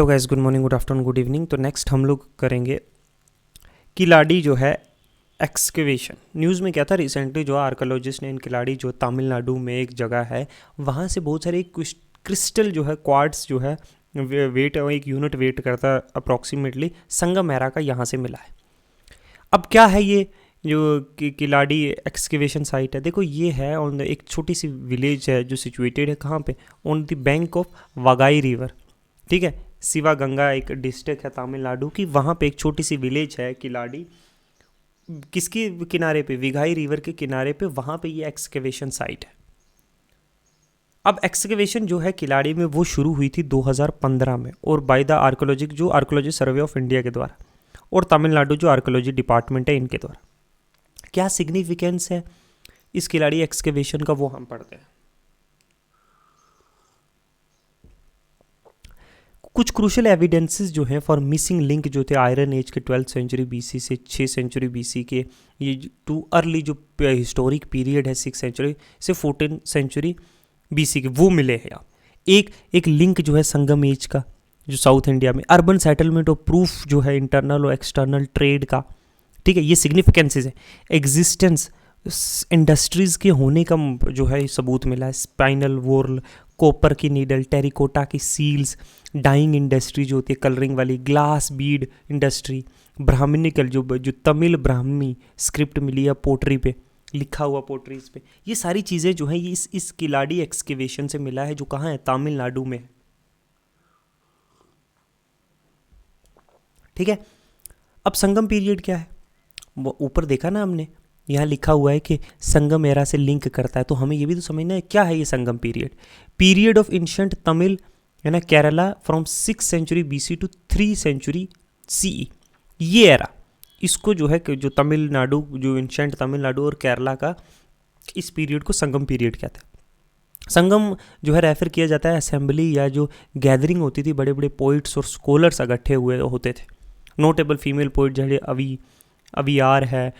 Hello guys, good morning, good afternoon, good evening. तो next हम लोग करेंगे किलाड़ी जो है एक्सकेवेशन। न्यूज़ में क्या था रिसेंटली, जो आर्कोलॉजिस्ट ने इन किलाड़ी जो तमिलनाडु में एक जगह है वहाँ से बहुत सारे क्रिस्टल जो है क्वार्ट्स जो है वेट एक यूनिट वेट करता अप्रॉक्सीमेटली संगमेरा का यहाँ से मिला है। अब क्या है ये जो किलाड़ी एक्सकेवेशन साइट है, देखो ये है ऑन एक छोटी सी विलेज है जो सिचुएटेड है कहाँ पे, on the bank of Vaigai river. ठीक है, शिवा गंगा एक डिस्ट्रिक्ट है तमिलनाडु की, वहाँ पे एक छोटी सी विलेज है किलाड़ी। किसके किनारे पे, विघाई रिवर के किनारे पे, वहाँ पे ये एक्सकेवेशन साइट है। अब एक्सकेवेशन जो है किलाड़ी में वो शुरू हुई थी 2015 में, और बाय द आर्कोलॉजिक जो आर्कोलॉजी सर्वे ऑफ इंडिया के द्वारा, और तमिलनाडु जो आर्कोलॉजी डिपार्टमेंट है इनके द्वारा। क्या सिग्निफिकेंस है इस किलाड़ी एक्सकेवेशन का वो हम पढ़ते हैं। कुछ क्रूशल एविडेंसेस जो हैं फॉर मिसिंग लिंक जो थे आयरन एज के 12th सेंचुरी बीसी से 6 सेंचुरी बीसी के, ये टू अर्ली जो हिस्टोरिक पीरियड है 6 सेंचुरी से 14 सेंचुरी बीसी के, वो मिले हैं। एक लिंक जो है संगम एज का जो साउथ इंडिया में अर्बन सेटलमेंट और प्रूफ जो है इंटरनल और एक्सटर्नल ट्रेड का। ठीक है, ये सिग्निफिकेंसेज है। एग्जिस्टेंस इंडस्ट्रीज़ के होने का जो है सबूत मिला है। स्पाइनल वोर्ल, कॉपर की नीडल, टेरिकोटा की सील्स, डाइंग इंडस्ट्री जो होती है कलरिंग वाली, ग्लास बीड इंडस्ट्री, ब्राह्मणिकल जो तमिल ब्राह्मी स्क्रिप्ट मिली है पोट्री पे लिखा हुआ, पोट्रीज पे, ये सारी चीज़ें जो हैं ये इस किलाड़ी एक्सकेवेशन से मिला है जो कहाँ है, तमिलनाडु में है। ठीक है, अब संगम पीरियड क्या है, वो ऊपर देखा ना हमने, यहाँ लिखा हुआ है कि संगम एरा से लिंक करता है, तो हमें ये भी तो समझना है क्या है ये Sangam period. Period of ancient Tamil है ना Kerala from 6 century BC to 3 century CE, ये एरा, इसको जो है जो तमिलनाडु जो एंशिएंट तमिलनाडु और केरला का, इस पीरियड को संगम पीरियड कहते हैं। संगम जो है रेफर किया जाता है असेंबली या जो गैदरिंग होती थी, बड़े बड़े पोइट्स और स्कॉलर्स इकट्ठे हुए होते थे। नोटेबल फीमेल पोइट जैसे अवियार है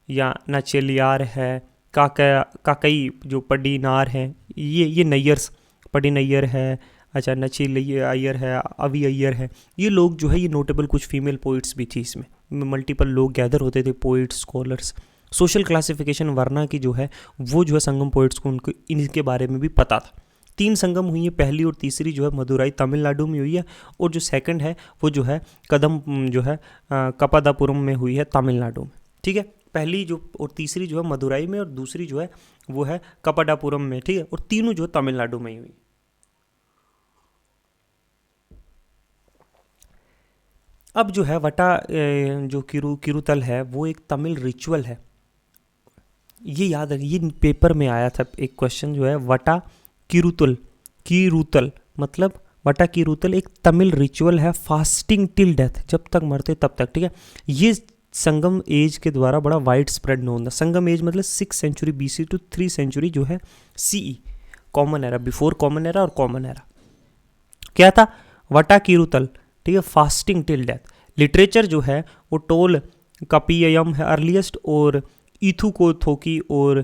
या नचेलियार है, काकई जो पड्डीनार हैं, ये नैयर्स, पड्डी नैयर है, अच्छा नचेली अय्यर है, अवी अय्यर है, ये लोग जो है ये नोटेबल कुछ फीमेल पोइट्स भी थी। इसमें मल्टीपल लोग गैदर होते थे, पोइट्स, स्कॉलर्स। सोशल क्लासिफिकेशन वर्ना की जो है वो जो है संगम पोइट्स को उनको इनके बारे में भी पता था। 3 संगम हुई है, पहली और तीसरी जो है मदुराई तमिलनाडु में हुई है, और जो सेकंड है वो जो है कदम जो है कपादापुरम में हुई है तमिलनाडु में। ठीक है, पहली जो और तीसरी जो है मदुराई में, और दूसरी जो है वो है कपाडापुरम में। ठीक है, और तीनों जो है तमिलनाडु में ही हुई। अब जो है वटा जो किरुतल है वो एक तमिल रिचुअल है, ये याद रखिए, ये पेपर में आया था एक क्वेश्चन जो है वटा किरुतल मतलब वटा किरुतल एक तमिल रिचुअल है, फास्टिंग टिल डेथ, जब तक मरते तब तक। ठीक है, ये संगम एज के द्वारा बड़ा वाइड स्प्रेड नोन था। संगम एज मतलब 6 सेंचुरी बीसी टू 3 सेंचुरी जो है CE, common era, before common era और कॉमन एरा। क्या था, वटा किरुतल, ठीक है, फास्टिंग टिल डेथ। लिटरेचर जो है वो टोल कपियम है अर्लीस्ट, और इथु को थोकी और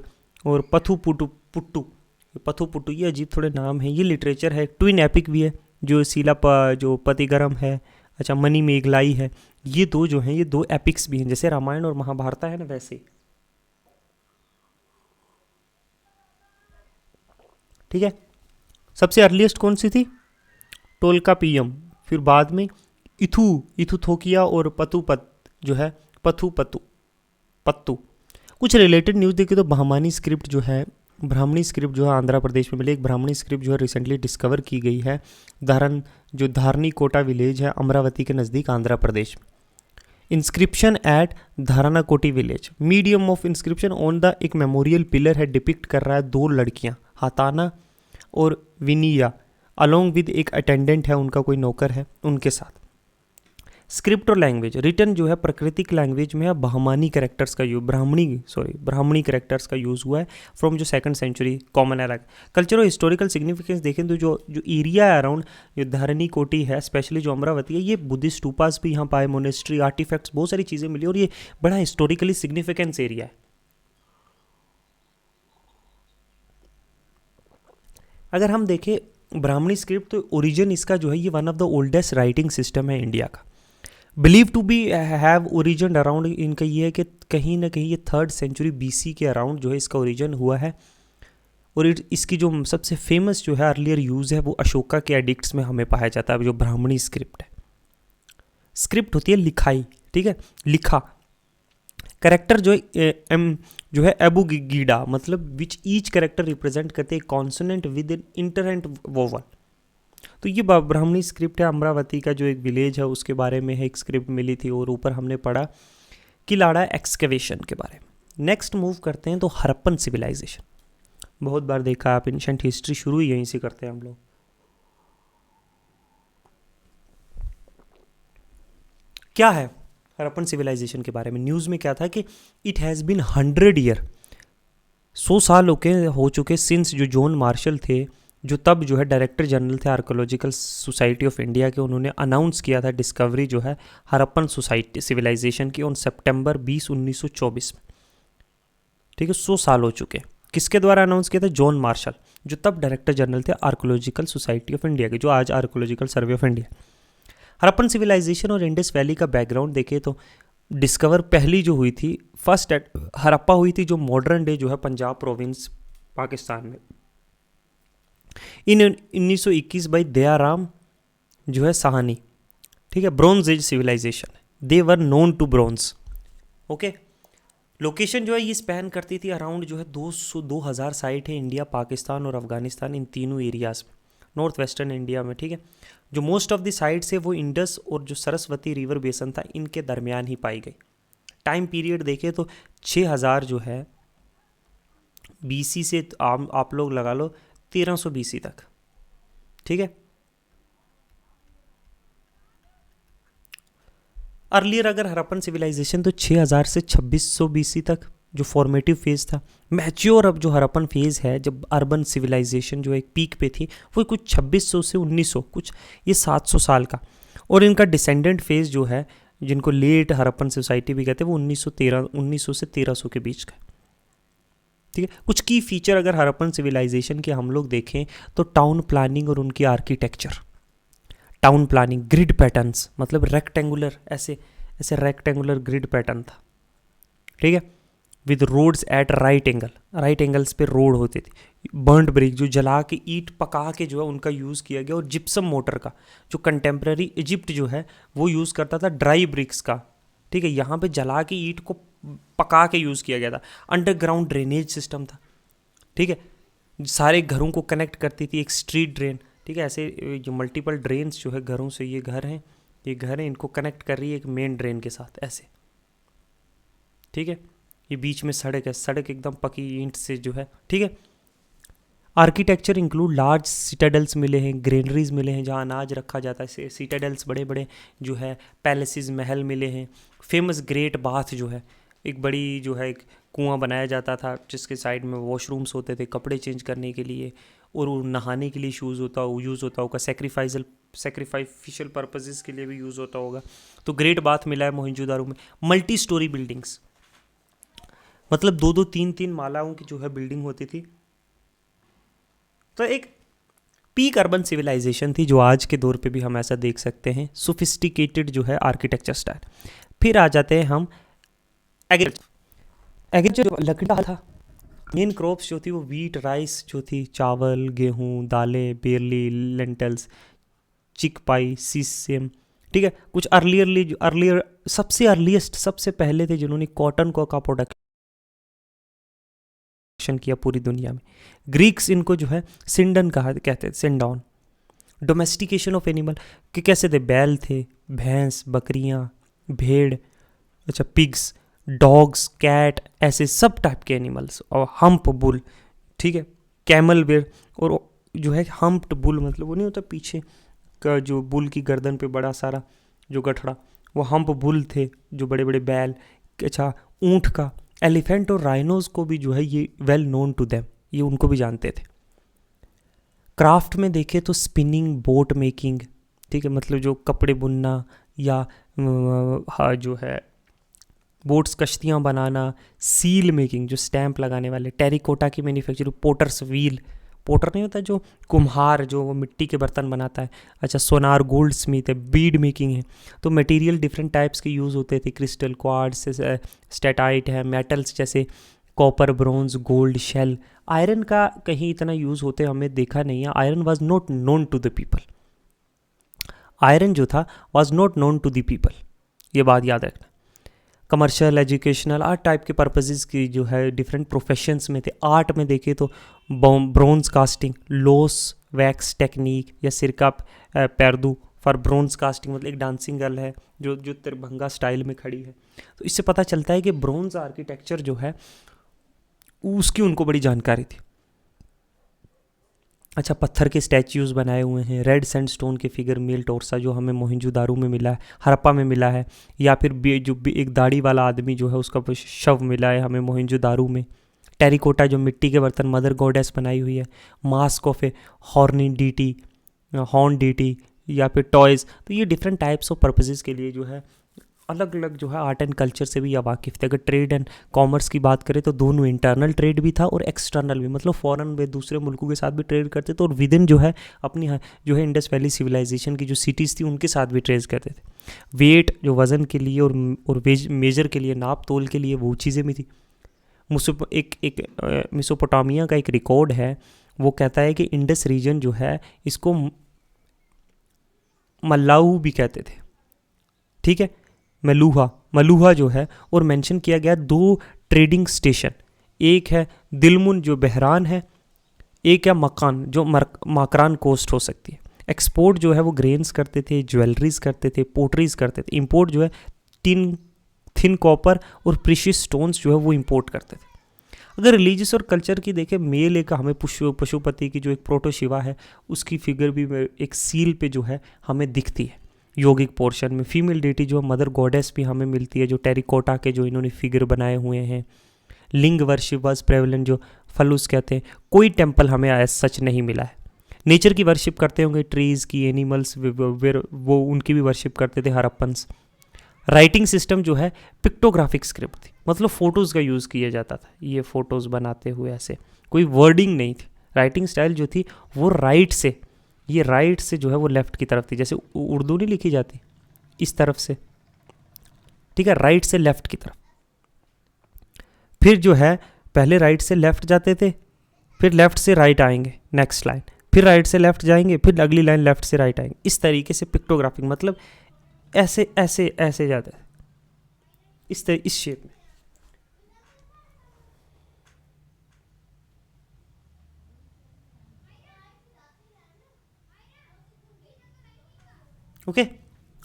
पथु पुट्टू, ये अजीब थोड़े नाम हैं। ये लिटरेचर है, ट्विन एपिक भी है, जो जो पतिगरम है, अच्छा मनी मेघलाई है, ये दो जो हैं ये 2 एपिक्स भी हैं, जैसे रामायण और महाभारत है ना वैसे। ठीक है, सबसे अर्लीस्ट कौन सी थी, टोलकापियम, फिर बाद में इथुथोकिया और पतुपत जो है पत्तू। कुछ रिलेटेड न्यूज़ देखिए तो ब्राह्मणी स्क्रिप्ट जो है आंध्र प्रदेश में मिली। एक ब्राह्मणी स्क्रिप्ट जो है रिसेंटली डिस्कवर की गई है धारनी कोटा विलेज है अमरावती के नज़दीक आंध्र प्रदेश में। Inscription at Dharanikota village, medium of inscription on the एक मेमोरियल पिलर है, डिपिक्ट कर रहा है 2 लड़कियां, हाताना और विनिया, अलोंग विद एक अटेंडेंट है उनका, कोई नौकर है उनके साथ। स्क्रिप्ट और लैंग्वेज रिटर्न जो है प्राकृतिक लैंग्वेज में है, ब्राह्मणी कैरेक्टर्स का यूज ब्राह्मणी कैरेक्टर्स का यूज़ हुआ है फ्रॉम जो 2nd century common era. Culture और हिस्टोरिकल सिग्निफिकेंस देखें तो जो एरिया है अराउंड जो धारनी कोटी है, स्पेशली जो अमरावती है, ये बुद्धिस्ट स्टूपास भी यहाँ पाए, मोनेस्ट्री, आर्टिफैक्ट्स, बहुत सारी चीज़ें मिली, और ये बड़ा हिस्टोरिकली सिग्निफिकेंस एरिया है। अगर हम देखें ब्राह्मणी स्क्रिप्ट, तो ओरिजिन इसका जो है ये one of the oldest writing system है इंडिया का। Believe to be have origin around, इनका ये है कि कहीं ना कहीं ये 3rd सेंचुरी BC के अराउंड जो है इसका ओरिजिन हुआ है। और इसकी जो सबसे फेमस जो है अर्लियर यूज़ है वो अशोका के एडिक्ट्स में हमें पाया जाता है, जो ब्राह्मणी स्क्रिप्ट है। स्क्रिप्ट होती है लिखाई, ठीक है, लिखा। करेक्टर जो है एबुगीडा, मतलब विच ईच करेक्टर रिप्रेजेंट करते हैं consonant with in internet vowel. तो ये ब्राह्मणी स्क्रिप्ट है। अमरावती का जो एक विलेज है उसके बारे में है, एक स्क्रिप्ट मिली थी। और ऊपर हमने पढ़ा किलाड़ा एक्सकेवेशन के बारे में। नेक्स्ट मूव करते हैं तो हरप्पन सिविलाइजेशन। बहुत बार देखा आप, एंशंट हिस्ट्री शुरू ही यहीं से करते हैं हम लोग। क्या है हरप्पन सिविलाइजेशन के बारे में? न्यूज़ में क्या था कि इट हैज़ बीन 100 ईयर, 100 साल हो चुके सिंस जो जॉन मार्शल थे, जो तब जो है डायरेक्टर जनरल थे आर्कोलॉजिकल सोसाइटी ऑफ इंडिया के, उन्होंने अनाउंस किया था डिस्कवरी जो है हरप्पन सोसाइटी सिविलाइजेशन की ऑन सितंबर 20, 1924 में। ठीक है, 100 साल हो चुके। किसके द्वारा अनाउंस किया था? जॉन मार्शल, जो तब डायरेक्टर जनरल थे आर्कोलॉजिकल सोसाइटी ऑफ इंडिया के, जो आज archaeological survey of India. Harappan civilisation और इंडस वैली का बैकग्राउंड देखें तो डिस्कवर पहली जो हुई थी, फर्स्ट हरप्पा हुई थी, जो मॉडर्न डे जो है पंजाब प्रोविंस पाकिस्तान में, इन 1921 बाई दयाराम जो है साहनी। ठीक है, bronze age civilisation, they were known to bronze. Okay, location जो है ये स्पैन करती थी अराउंड जो है 2000 साइट है इंडिया, पाकिस्तान और अफगानिस्तान, इन तीनों एरियाज में, नॉर्थ वेस्टर्न इंडिया में। ठीक है, जो मोस्ट ऑफ द साइट्स है वो इंडस और जो सरस्वती रिवर बेसन था इनके दरमियान ही पाई गई। टाइम पीरियड देखें तो 6000 जो है BC से आप लोग लगा लो 1300 BC तक। ठीक है, अर्लियर अगर हरप्पन सिविलाइजेशन तो 6000 से 2600 BC तक जो फॉर्मेटिव फेज़ था। मैच्योर अब जो हरप्पन फेज़ है, जब अर्बन सिविलाइजेशन जो एक पीक पे थी, वो कुछ 2600 से 1900, कुछ ये 700 साल का। और इनका डिसेंडेंट फेज़ जो है, जिनको लेट हरप्पन सोसाइटी भी कहते हैं, वो 1900 से 1300 के बीच का। ठीक है, कुछ की फीचर अगर हरप्पन सिविलाइजेशन के हम लोग देखें तो टाउन प्लानिंग और उनकी architecture. Town planning, grid patterns, मतलब रेक्टेंगुलर, ऐसे ऐसे रेक्टेंगुलर ग्रिड पैटर्न था। ठीक है, with roads at right angles पे रोड होते थे। बर्न्ड ब्रिक, जो जला के ईंट पका के जो है उनका यूज़ किया गया। और जिप्सम मोटर का, जो कंटेम्प्रेरी इजिप्ट जो है वो यूज़ करता था ड्राई ब्रिक्स का। ठीक है, यहाँ पे जला के ईंट को पका के यूज़ किया गया था। अंडरग्राउंड ड्रेनेज सिस्टम था। ठीक है, सारे घरों को कनेक्ट करती थी एक स्ट्रीट ड्रेन। ठीक है, ऐसे जो मल्टीपल ड्रेन्स जो है घरों से, ये घर हैं, इनको कनेक्ट कर रही है एक मेन ड्रेन के साथ ऐसे। ठीक है, ये बीच में सड़क है, सड़क एकदम पकी ईंट से जो है। ठीक है, आर्किटेक्चर इंक्लूड लार्ज सिटाडल्स मिले हैं, ग्रेनरीज मिले हैं जहाँ अनाज रखा जाता है, सिटाडल्स बड़े बड़े जो है पैलेसेस, महल मिले हैं। फेमस ग्रेट बाथ जो है, एक बड़ी जो है एक कुआं बनाया जाता था जिसके साइड में वॉशरूम्स होते थे कपड़े चेंज करने के लिए, और नहाने के लिए यूज़ होता होगा, सेक्रीफाइशियल पर्पसेस के लिए भी यूज़ होता होगा। तो ग्रेट बाथ मिला है मोहनजोदारो में। मल्टी स्टोरी बिल्डिंग्स, मतलब 2-2, 3-3 मालाओं की जो है बिल्डिंग होती थी। तो एक पीक अर्बन सिविलाइजेशन थी, जो आज के दौर पे भी हम ऐसा देख सकते हैं, सोफिस्टिकेटेड जो है आर्किटेक्चर स्टाइल। फिर आ जाते हैं हम एग्रीकल्चर, लकड़ा था। मेन क्रॉप्स जो थी वो वीट, राइस जो थी, चावल, गेहूँ, दालें, बेरली, लेंटल्स, चिकपाई, सीसम। ठीक है, कुछ अर्लियर सबसे पहले थे जिन्होंने कॉटन का प्रोडक्शन किया पूरी दुनिया में। ग्रीक्स इनको जो है सिंडन कहते थे, सिंडॉन। डोमेस्टिकेशन ऑफ एनिमल कि कैसे थे? बैल थे, भैंस, बकरियां, भेड़, अच्छा पिग्स, डॉग्स, कैट, ऐसे सब टाइप के एनिमल्स। और हम्प बुल, ठीक है, कैमल बेर। और जो है हम्प्ड बुल, मतलब वो नहीं होता पीछे का जो बुल की गर्दन पे बड़ा सारा जो गठड़ा, वो हम्प बुल थे, जो बड़े बड़े बैल। अच्छा, ऊँट का, एलिफेंट और राइनोज को भी जो है ये वेल नोन टू देम, ये उनको भी जानते थे। क्राफ्ट में देखें तो स्पिनिंग, बोट मेकिंग, ठीक है, मतलब जो कपड़े बुनना या जो है बोट्स, कश्तियाँ बनाना, सील मेकिंग, जो स्टैंप लगाने वाले, टेरिकोटा की मैन्युफैक्चरिंग, पोटर्स व्हील, पोटर नहीं होता जो कुम्हार, जो वो मिट्टी के बर्तन बनाता है। अच्छा, सोनार गोल्ड स्मिथ है, बीड मेकिंग है। तो मटेरियल डिफरेंट टाइप्स के यूज़ होते थे, क्रिस्टल, क्वार्ट्स, स्टेटाइट है, मेटल्स जैसे copper, bronze, gold, shell. Iron का कहीं इतना यूज़ होते हमें देखा नहीं है। Iron was not known to the people, iron जो था was not known to the people, ये बात याद रखना। कमर्शियल, एजुकेशनल, आर्ट टाइप के पर्पसेस की जो है डिफरेंट प्रोफेशंस में थे। आर्ट में देखें तो bronze casting, loss wax technique या सिरका पैरदू फॉर ब्रोंज कास्टिंग, मतलब एक डांसिंग गर्ल है जो जो तिरभंगा स्टाइल में खड़ी है। तो इससे पता चलता है कि ब्रोंज आर्किटेक्चर जो है उसकी उनको बड़ी जानकारी थी। अच्छा, पत्थर के स्टैच्यूज़ बनाए हुए हैं, रेड सैंडस्टोन के फिगर मेल टोरसा जो हमें मोहनजोदारो में मिला है, हड़प्पा में मिला है, या फिर एक दाढ़ी वाला आदमी जो है उसका शव मिला है हमें मोहनजोदारो में। टेरिकोटा जो मिट्टी के बर्तन मदर गॉडेस बनाई हुई है, mask of a horny deity, horn deity, या फिर टॉयज़। तो ये डिफरेंट टाइप्स ऑफ पर्पसेस के लिए जो है अलग अलग जो है आर्ट एंड कल्चर से भी या वाकिफ़ थे। अगर ट्रेड एंड कॉमर्स की बात करें तो दोनों, इंटरनल ट्रेड भी था और एक्सटर्नल भी, मतलब फॉरेन में दूसरे मुल्कों के साथ भी ट्रेड करते थे, और विद इन जो है अपनी जो है इंडस वैली सिविलाइजेशन की जो सिटीज़ थी उनके साथ भी ट्रेड करते थे। वेट जो वज़न के लिए और मेजर के लिए, नाप तोल के लिए, वो चीज़ें भी थी। एक मेसोपोटामिया का एक रिकॉर्ड है, वो कहता है कि इंडस रीजन जो है इसको मल्लाऊ भी कहते थे, ठीक है, मलूहा जो है। और मेंशन किया गया 2 ट्रेडिंग स्टेशन, एक है दिलमुन जो बहरान है, एक है मकान जो माकरान कोस्ट हो सकती है। एक्सपोर्ट जो है वो ग्रेन्स करते थे, ज्वेलरीज करते थे, पोटरीज करते थे। इंपोर्ट जो है थिन कॉपर और प्रीशियस स्टोन्स जो है वो इंपोर्ट करते थे। अगर रिलीजियस और कल्चर की देखें, मेल एक हमें पशुपति की जो एक प्रोटो शिवा है उसकी फिगर भी एक सील पे जो है हमें दिखती है योगिक पोर्शन में। फीमेल डेटी जो मदर गॉडेस भी हमें मिलती है, जो टेरिकोटा के जो इन्होंने फिगर बनाए हुए हैं। लिंग वर्शिप वॉज प्रेवलेंट जो फलूस कहते हैं। कोई टेम्पल हमें एज सच नहीं मिला है। नेचर की वर्शिप करते होंगे, ट्रीज़ की, एनिमल्स, वो उनकी भी वर्शिप करते थे हड़प्पन्स। राइटिंग सिस्टम जो है पिक्टोग्राफिक स्क्रिप्ट थी, मतलब फ़ोटोज़ का यूज़ किया जाता था। ये फ़ोटोज़ बनाते हुए ऐसे कोई वर्डिंग नहीं थी। राइटिंग स्टाइल जो थी वो राइट से जो है वो लेफ़्ट की तरफ थी। जैसे उर्दू नहीं लिखी जाती इस तरफ से, ठीक है, राइट से लेफ़्ट की तरफ। फिर जो है पहले राइट से लेफ़्ट जाते थे, फिर लेफ़्ट से राइट आएंगे नेक्स्ट लाइन, फिर राइट से लेफ़्ट जाएंगे, फिर अगली लाइन लेफ़्ट से राइट आएंगे। इस तरीके से पिक्टोग्राफिक, मतलब ऐसे ऐसे ऐसे जाते हैं इस शेप में। ओके,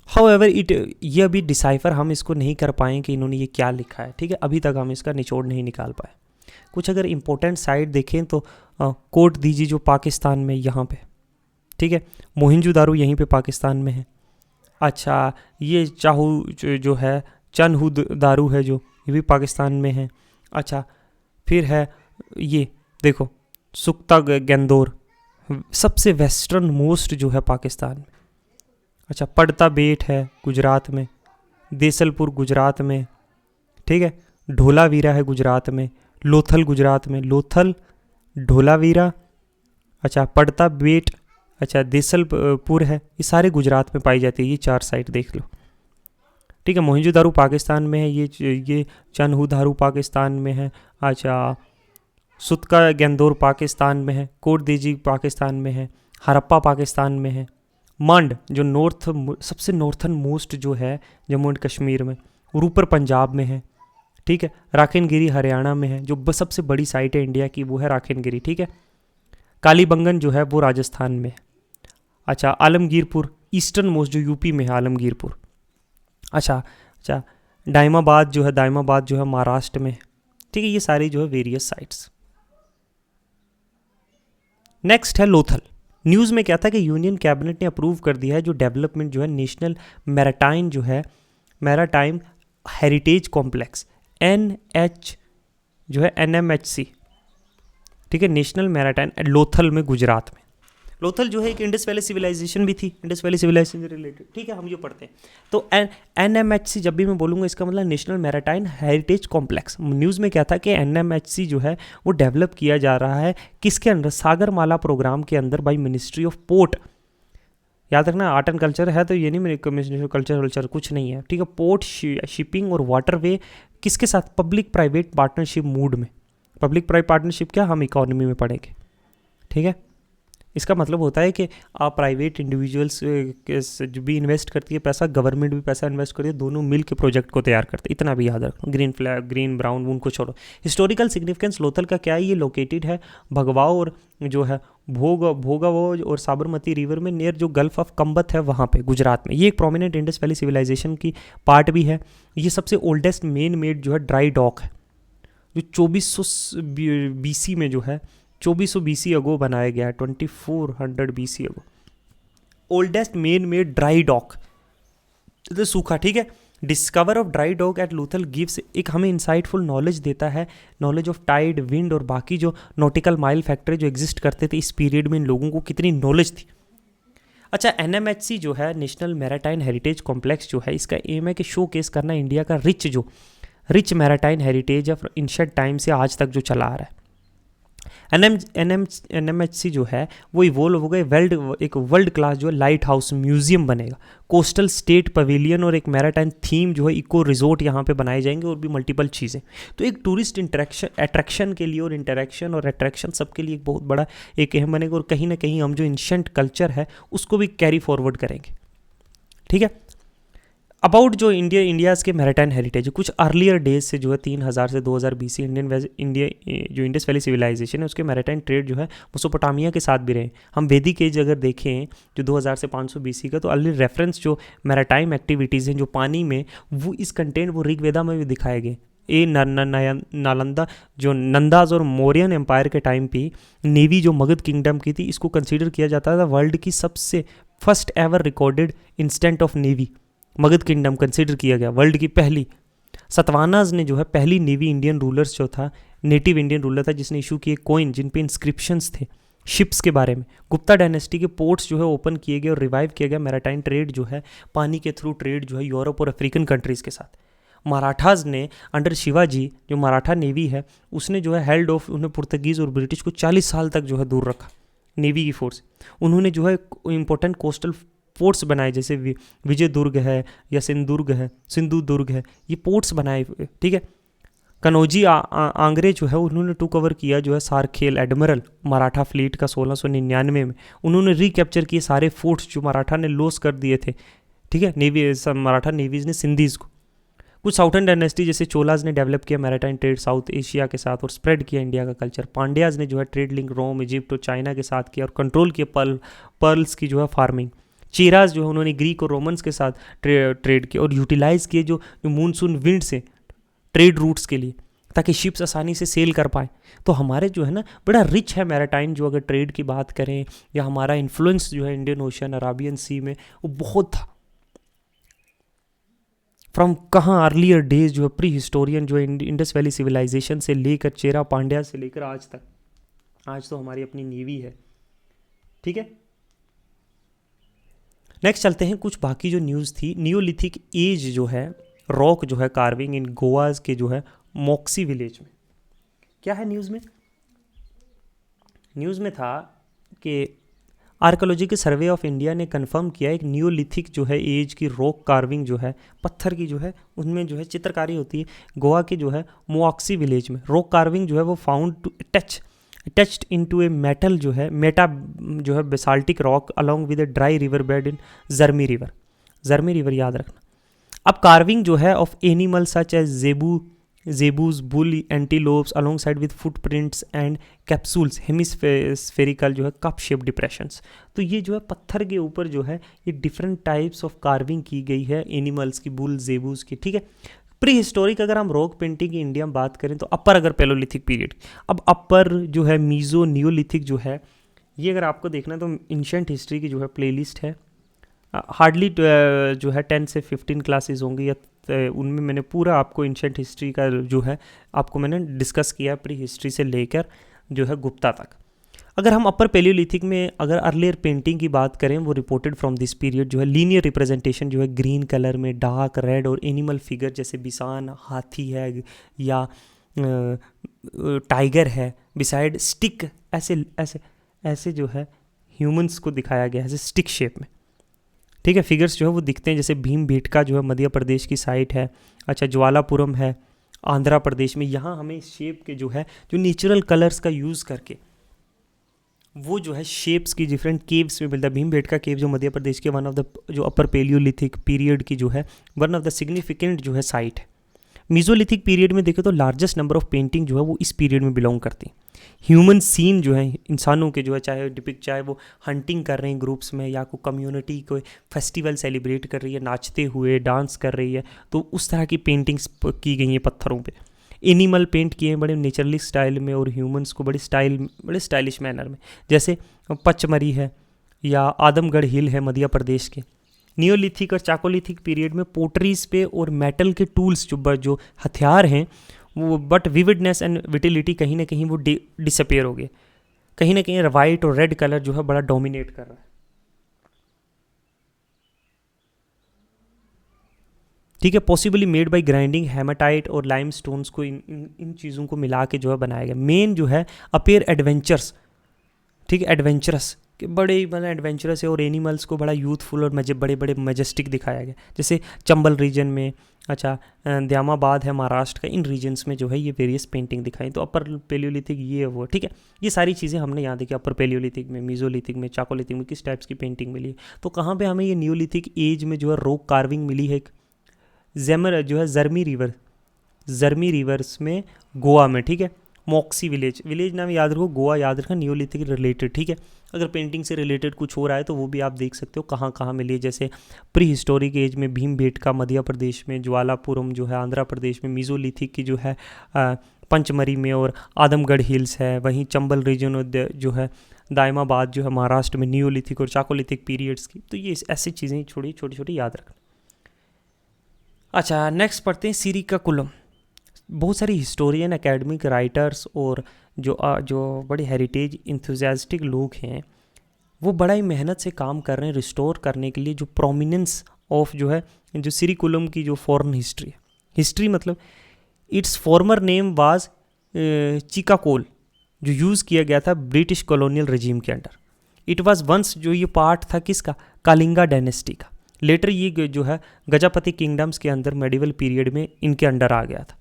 हाउएवर ये अभी डिसाइफर हम इसको नहीं कर पाए कि इन्होंने ये क्या लिखा है, ठीक है, अभी तक हम इसका निचोड़ नहीं निकाल पाए। कुछ अगर इम्पोर्टेंट साइट देखें तो कोट दीजी जो पाकिस्तान में यहाँ पे, ठीक है, मोहिंजोदारो यहीं पे पाकिस्तान में है। अच्छा, ये जो है चनहुद दारू है जो, ये भी पाकिस्तान में है। अच्छा, फिर है ये देखो सुक्ता गेंदोर, सबसे वेस्टर्न मोस्ट जो है पाकिस्तान में। अच्छा, पड़ता बेट है गुजरात में, देसलपुर गुजरात में, ठीक है, ढोलावीरा है गुजरात में, लोथल गुजरात में, लोथल, ढोलावीरा, अच्छा पड़ता बेट, अच्छा देसलपुर है, ये सारे गुजरात में पाई जाती है। ये 4 साइट देख लो, ठीक है। मोहनजोदारो पाकिस्तान में है, ये चनहुदारो पाकिस्तान में है। अच्छा, सुतका गेंदोर पाकिस्तान में है, कोट दीजी पाकिस्तान में है, हड़प्पा पाकिस्तान में है, मंड जो सबसे नॉर्थन मोस्ट जो है जम्मू एंड कश्मीर में, और ऊपर पंजाब में है, ठीक है। राखिनगिरी हरियाणा में है, जो सबसे बड़ी साइट है इंडिया की वो है राखिनगिरी, ठीक है। कालीबंगन जो है वो राजस्थान में है। अच्छा, आलमगीरपुर ईस्टर्न मोस्ट जो यूपी में है आलमगीरपुर। अच्छा, दाइमाबाद जो है महाराष्ट्र में, ठीक है। ये सारी जो है वेरियस साइट्स। नेक्स्ट है लोथल। न्यूज़ में क्या था कि यूनियन कैबिनेट ने अप्रूव कर दिया है जो डेवलपमेंट जो है national maritime heritage complex NH जो है NMHC, ठीक है, नेशनल मैराटाइम लोथल में गुजरात में। लोथल जो है एक इंडस वैली सिविलाइजेशन भी थी, इंडस वैली सिविलाइजेशन से रिलेटेड, ठीक है, हम जो पढ़ते हैं। तो NMHC जब भी मैं बोलूँगा इसका मतलब national maritime heritage complex. News में क्या था कि NMHC जो है वो डेवलप किया जा रहा है किसके अंदर, सागरमाला प्रोग्राम के अंदर बाई मिनिस्ट्री ऑफ पोर्ट। याद रखना आर्ट एंड कल्चर है तो ये नहीं मेरे कल्चर कुछ नहीं है, ठीक है। पोर्ट, शिपिंग और वाटरवे किसके साथ, पब्लिक प्राइवेट पार्टनरशिप मूड में। पब्लिक प्राइवेट पार्टनरशिप क्या, हम इकोनॉमी में पढ़ेंगे, ठीक है। इसका मतलब होता है कि आप प्राइवेट इंडिविजुअल्स जो भी इन्वेस्ट करती है पैसा, गवर्नमेंट भी पैसा इन्वेस्ट करती है, दोनों मिल के प्रोजेक्ट को तैयार करते हैं, इतना भी याद रखो। ग्रीन फ्लैग, ग्रीन ब्राउन उनको छोड़ो। हिस्टोरिकल सिग्निफिकेंस लोथल का क्या है, ये लोकेटेड है भगवाओ और जो है भोगावो और साबरमती रिवर में नियर जो गल्फ ऑफ कंबत है वहाँ पे गुजरात में। ये एक प्रोमिनेंट इंडस वैली सिविलाइजेशन की पार्ट भी है। ये सबसे ओल्डेस्ट मेन मेड जो है ड्राई डॉक है, जो 2400 BC में जो है 2400 BC अगो बनाया गया है, 2400 BC ago. Oldest man made dry dock, तो सूखा, ठीक है। Discover of dry dock at Lothal gives एक हमें इंसाइटफुल नॉलेज देता है, नॉलेज ऑफ टाइड, विंड और बाकी जो नॉटिकल माइल फैक्टर जो एग्जिस्ट करते थे इस पीरियड में, इन लोगों को कितनी नॉलेज थी। अच्छा, NMHC जो है नेशनल मैरीटाइम हेरिटेज कॉम्प्लेक्स जो है, इसका एम है कि शो केस करना इंडिया का rich maritime heritage of ancient time से आज तक जो चला आ रहा है। NMHC जो है वो इवोल्व हो गए एक वर्ल्ड क्लास जो है लाइट हाउस म्यूजियम बनेगा, कोस्टल स्टेट पवेलियन और एक मैरीटाइम थीम जो है इको रिजोर्ट यहाँ पे बनाए जाएंगे और भी मल्टीपल चीज़ें। तो एक टूरिस्ट अट्रैक्शन के लिए और इंटरेक्शन और अट्रैक्शन सबके लिए एक बहुत बड़ा एक अहम बनेगा, और कहीं ना कहीं हम जो एंशिएंट कल्चर है उसको भी कैरी फॉरवर्ड करेंगे, ठीक है। अबाउट जो इंडियाज़ के मैरीटाइम हेरिटेज, कुछ अर्लियर डेज से जो है 3000 से 2000 BC इंडिया जो इंडस वैली सिविलाइजेशन है उसके मैरीटाइम ट्रेड जो है मेसोपोटामिया के साथ भी रहे। हम वैदिक एज अगर देखें जो 2000 से 500 BC का, तो अर्ली रेफरेंस जो मैरीटाइम एक्टिविटीज़ हैं जो पानी में, वो इस कंटेंट वो ऋग्वेदा में भी दिखाए गए। नालंदा जो नंदाज और मौर्यन एम्पायर के टाइम पे नेवी जो मगध किंगडम की थी, इसको कंसीडर किया जाता था वर्ल्ड की सबसे first ever recorded instant of navy. Magadh kingdom consider किया गया वर्ल्ड की पहली। सतवानाज ने जो है पहली नेवी इंडियन रूलर्स जो था, नेटिव इंडियन रूलर था, जिसने इशू किए कॉइन जिन पे इंस्क्रिप्शंस थे शिप्स के बारे में। गुप्ता डायनेस्टी के पोर्ट्स जो है ओपन किए गए और रिवाइव किया गया। मैरीटाइम ट्रेड जो है पानी के थ्रू ट्रेड जो है यूरोप और अफ्रीकन कंट्रीज़ के साथ। मराठाज ने अंडर शिवाजी जो मराठा नेवी है उसने जो है हेल्ड ऑफ, उन्हें पुर्तगीज़ और ब्रिटिश को 40 साल तक जो है दूर रखा नेवी की फोर्स। उन्होंने जो है इंपॉर्टेंट कोस्टल पोर्ट्स बनाए, जैसे विजय दुर्ग है या सिंधु दुर्ग है, ये पोर्ट्स बनाए, ठीक है। कनौजी आंग्रे जो है उन्होंने टू कवर किया जो है सारखेल एडमिरल मराठा फ्लीट का 1699 में। उन्होंने रिकैप्चर किए सारे फोर्ट्स जो मराठा ने लॉस कर दिए थे, ठीक है, नेवी मराठा नेवीज़ ने सिंधीज़ को। कुछ साउथर्न डायनेस्टी जैसे चोलाज ने डेवलप किया मैरीटाइम ट्रेड साउथ एशिया के साथ और स्प्रेड किया इंडिया का कल्चर। पांड्याज ने जो है ट्रेड लिंक रोम, इजिप्ट और चाइना के साथ किया और कंट्रोल किया पर्ल्स की जो है फार्मिंग। चेराज जो है उन्होंने ग्रीक और रोमन्स के साथ ट्रेड किया और यूटिलाइज़ किए जो मूनसून विंड से ट्रेड रूट्स के लिए, ताकि शिप्स आसानी से सेल कर पाए। तो हमारे जो है ना बड़ा रिच है मैरीटाइम, जो अगर ट्रेड की बात करें या हमारा इन्फ्लुएंस जो है इंडियन ओशन अराबियन सी में वो बहुत था। फ्रॉम कहाँ अर्लियर डेज जो है प्री हिस्टोरियन जो है इंडस वैली सिविलाइजेशन से लेकर चेरा पांड्या से लेकर आज तक, आज तो हमारी अपनी नेवी है, ठीक है। नेक्स्ट चलते हैं कुछ बाकी जो न्यूज़ थी। नियोलिथिक एज जो है रॉक जो है कार्विंग इन गोवाज के जो है मोक्सी विलेज में। क्या है न्यूज़ में? न्यूज़ में था कि आर्कोलॉजिकल सर्वे ऑफ इंडिया ने कंफर्म किया एक नियोलिथिक जो है एज की रॉक कार्विंग जो है पत्थर की जो है उनमें जो है चित्रकारी होती है गोवा के जो है मोक्सी विलेज में। रॉक कार्विंग जो है वो found to attached into a metal जो है जो है basaltic rock along with a dry river bed in Zarmi river याद रखना। अब कार्विंग जो है of animal such as zebus bull antelopes along side with footprints and capsules hemispherical जो है कप शेप डिप्रेशंस। तो ये जो है पत्थर के ऊपर जो है ये डिफरेंट टाइप्स ऑफ कार्विंग की गई है एनिमल्स की, बुल जेबूज की, ठीक है। प्री हिस्टोरिक अगर हम रॉक पेंटिंग की इंडिया में बात करें तो अपर अगर पैलोलिथिक पीरियड, अब अपर जो है मीजो नियोलिथिक जो है ये अगर आपको देखना है तो एंशिएंट हिस्ट्री की जो है प्लेलिस्ट है। हार्डली जो है 10 से 15 क्लासेस होंगी या उनमें मैंने पूरा आपको एंशिएंट हिस्ट्री का जो है आपको मैंने डिस्कस किया प्री हिस्ट्री से लेकर जो है गुप्ता तक। अगर हम अपर पेलियोलिथिक में अगर अर्लियर पेंटिंग की बात करें, वो रिपोर्टेड फ्रॉम दिस पीरियड जो है लीनियर रिप्रेजेंटेशन जो है ग्रीन कलर में डार्क रेड और एनिमल फिगर जैसे बिसान, हाथी है या टाइगर है, बिसाइड स्टिक, ऐसे ऐसे ऐसे जो है ह्यूमंस को दिखाया गया है ऐसे स्टिक शेप में। ठीक है, फिगर्स जो है वो दिखते हैं, जैसे भीमबेटका जो है मध्य प्रदेश की साइट है। अच्छा, ज्वालापुरम है आंध्र प्रदेश में। यहाँ हमें इस शेप के जो है जो नेचुरल कलर्स का यूज़ करके वो जो है शेप्स की डिफरेंट केव्स में मिलता है। भीमबेटका केव जो मध्य प्रदेश के वन ऑफ द जो अपर पेलियोलिथिक पीरियड की जो है वन ऑफ द सिग्निफिकेंट जो है साइट है। मीजोलिथिक पीरियड में देखें तो लार्जेस्ट नंबर ऑफ पेंटिंग जो है वो इस पीरियड में बिलोंग करती हैं। ह्यूमन सीन जो है इंसानों के जो है चाहे डिपिक्ट, चाहे वो हंटिंग कर रहे हैं ग्रुप्स में या कोई कम्युनिटी कोई फेस्टिवल सेलिब्रेट कर रही है, नाचते हुए डांस कर रही है, तो उस तरह की पेंटिंग्स की गई हैं पत्थरों पे। एनिमल पेंट किए हैं बड़े नेचुरली स्टाइल में और ह्यूमंस को बड़े स्टाइलिश मैनर में, जैसे पचमरी है या आदमगढ़ हिल है मध्य प्रदेश के। नियोलिथिक और चाकोलिथिक पीरियड में पोटरीज पे और मेटल के टूल्स जो हथियार हैं वो बट विविडनेस एंड विटिलिटी कहीं ना कहीं वो डिसअपेयर हो गए। कहीं ना कहीं वाइट और रेड कलर जो है बड़ा डोमिनेट कर रहा है। ठीक है, possibly made by grinding haematite और लाइम स्टोन्स को इन चीज़ों को मिला के जो है बनाया गया। मेन जो है अपेयर एडवेंचर्स, ठीक है, एडवेंचरस कि बड़े एडवेंचरस है और एनिमल्स को बड़ा यूथफुल और बड़े बड़े मैजेस्टिक दिखाया गया, जैसे चंबल रीजन में, अच्छा द्यामाबाद है महाराष्ट्र का, इन रीजन्स में जो है ये वेरियस पेंटिंग दिखाई। तो अपर पेलियोलिथिक ये वो, ठीक है, ये सारी चीज़ें हमने यहाँ देखी। अपर पेलियोलिथिक में, मीजोलिथिक में, चाकोलिथिक में किस टाइप्स की पेंटिंग मिली है। तो कहाँ पे हमें ये न्यूलिथिक एज में जो है रॉक कार्विंग मिली है, जेमर जो है जर्मी रिवर्स में गोवा में, ठीक है, मॉक्सी विलेज नाम याद रखो, गोवा याद रखा, नियोलिथिक रिलेटेड। ठीक है, अगर पेंटिंग से रिलेटेड कुछ हो रहा है तो वो भी आप देख सकते हो कहाँ कहाँ मिली है, जैसे प्री हिस्टोरिक एज में भीमबेटका मध्य प्रदेश में, ज्वालापुरम जो है आंध्र प्रदेश में, मीजोलिथिक की जो है पंचमरी में और आदमगढ़ हिल्स है, वहीं चंबल रीजन जो है दायमाबाद जो है महाराष्ट्र में, नियोलिथिक और चाकोलिथिक पीरियड्स की। तो ये ऐसी चीज़ें छोटी छोटी याद रखना। अच्छा, नेक्स्ट पढ़ते हैं सिरिकाकुलम। बहुत सारी हिस्टोरियन, एकेडमिक राइटर्स और जो बड़े हेरिटेज इंथुजियास्टिक लोग हैं वो बड़ा ही मेहनत से काम कर रहे हैं रिस्टोर करने के लिए जो प्रोमिनेंस ऑफ जो है जो सिरिकुलम की जो फॉरेन हिस्ट्री मतलब इट्स फॉर्मर नेम वाज चिकाकोल, जो यूज़ किया गया था ब्रिटिश कॉलोनियल रजीम के अंडर। इट वाज वंस, जो ये पार्ट था किसका, कालिंगा डायनेस्टी का। लेटर ये जो है गजापति किंगडम्स के अंदर मेडिवल पीरियड में इनके अंडर आ गया था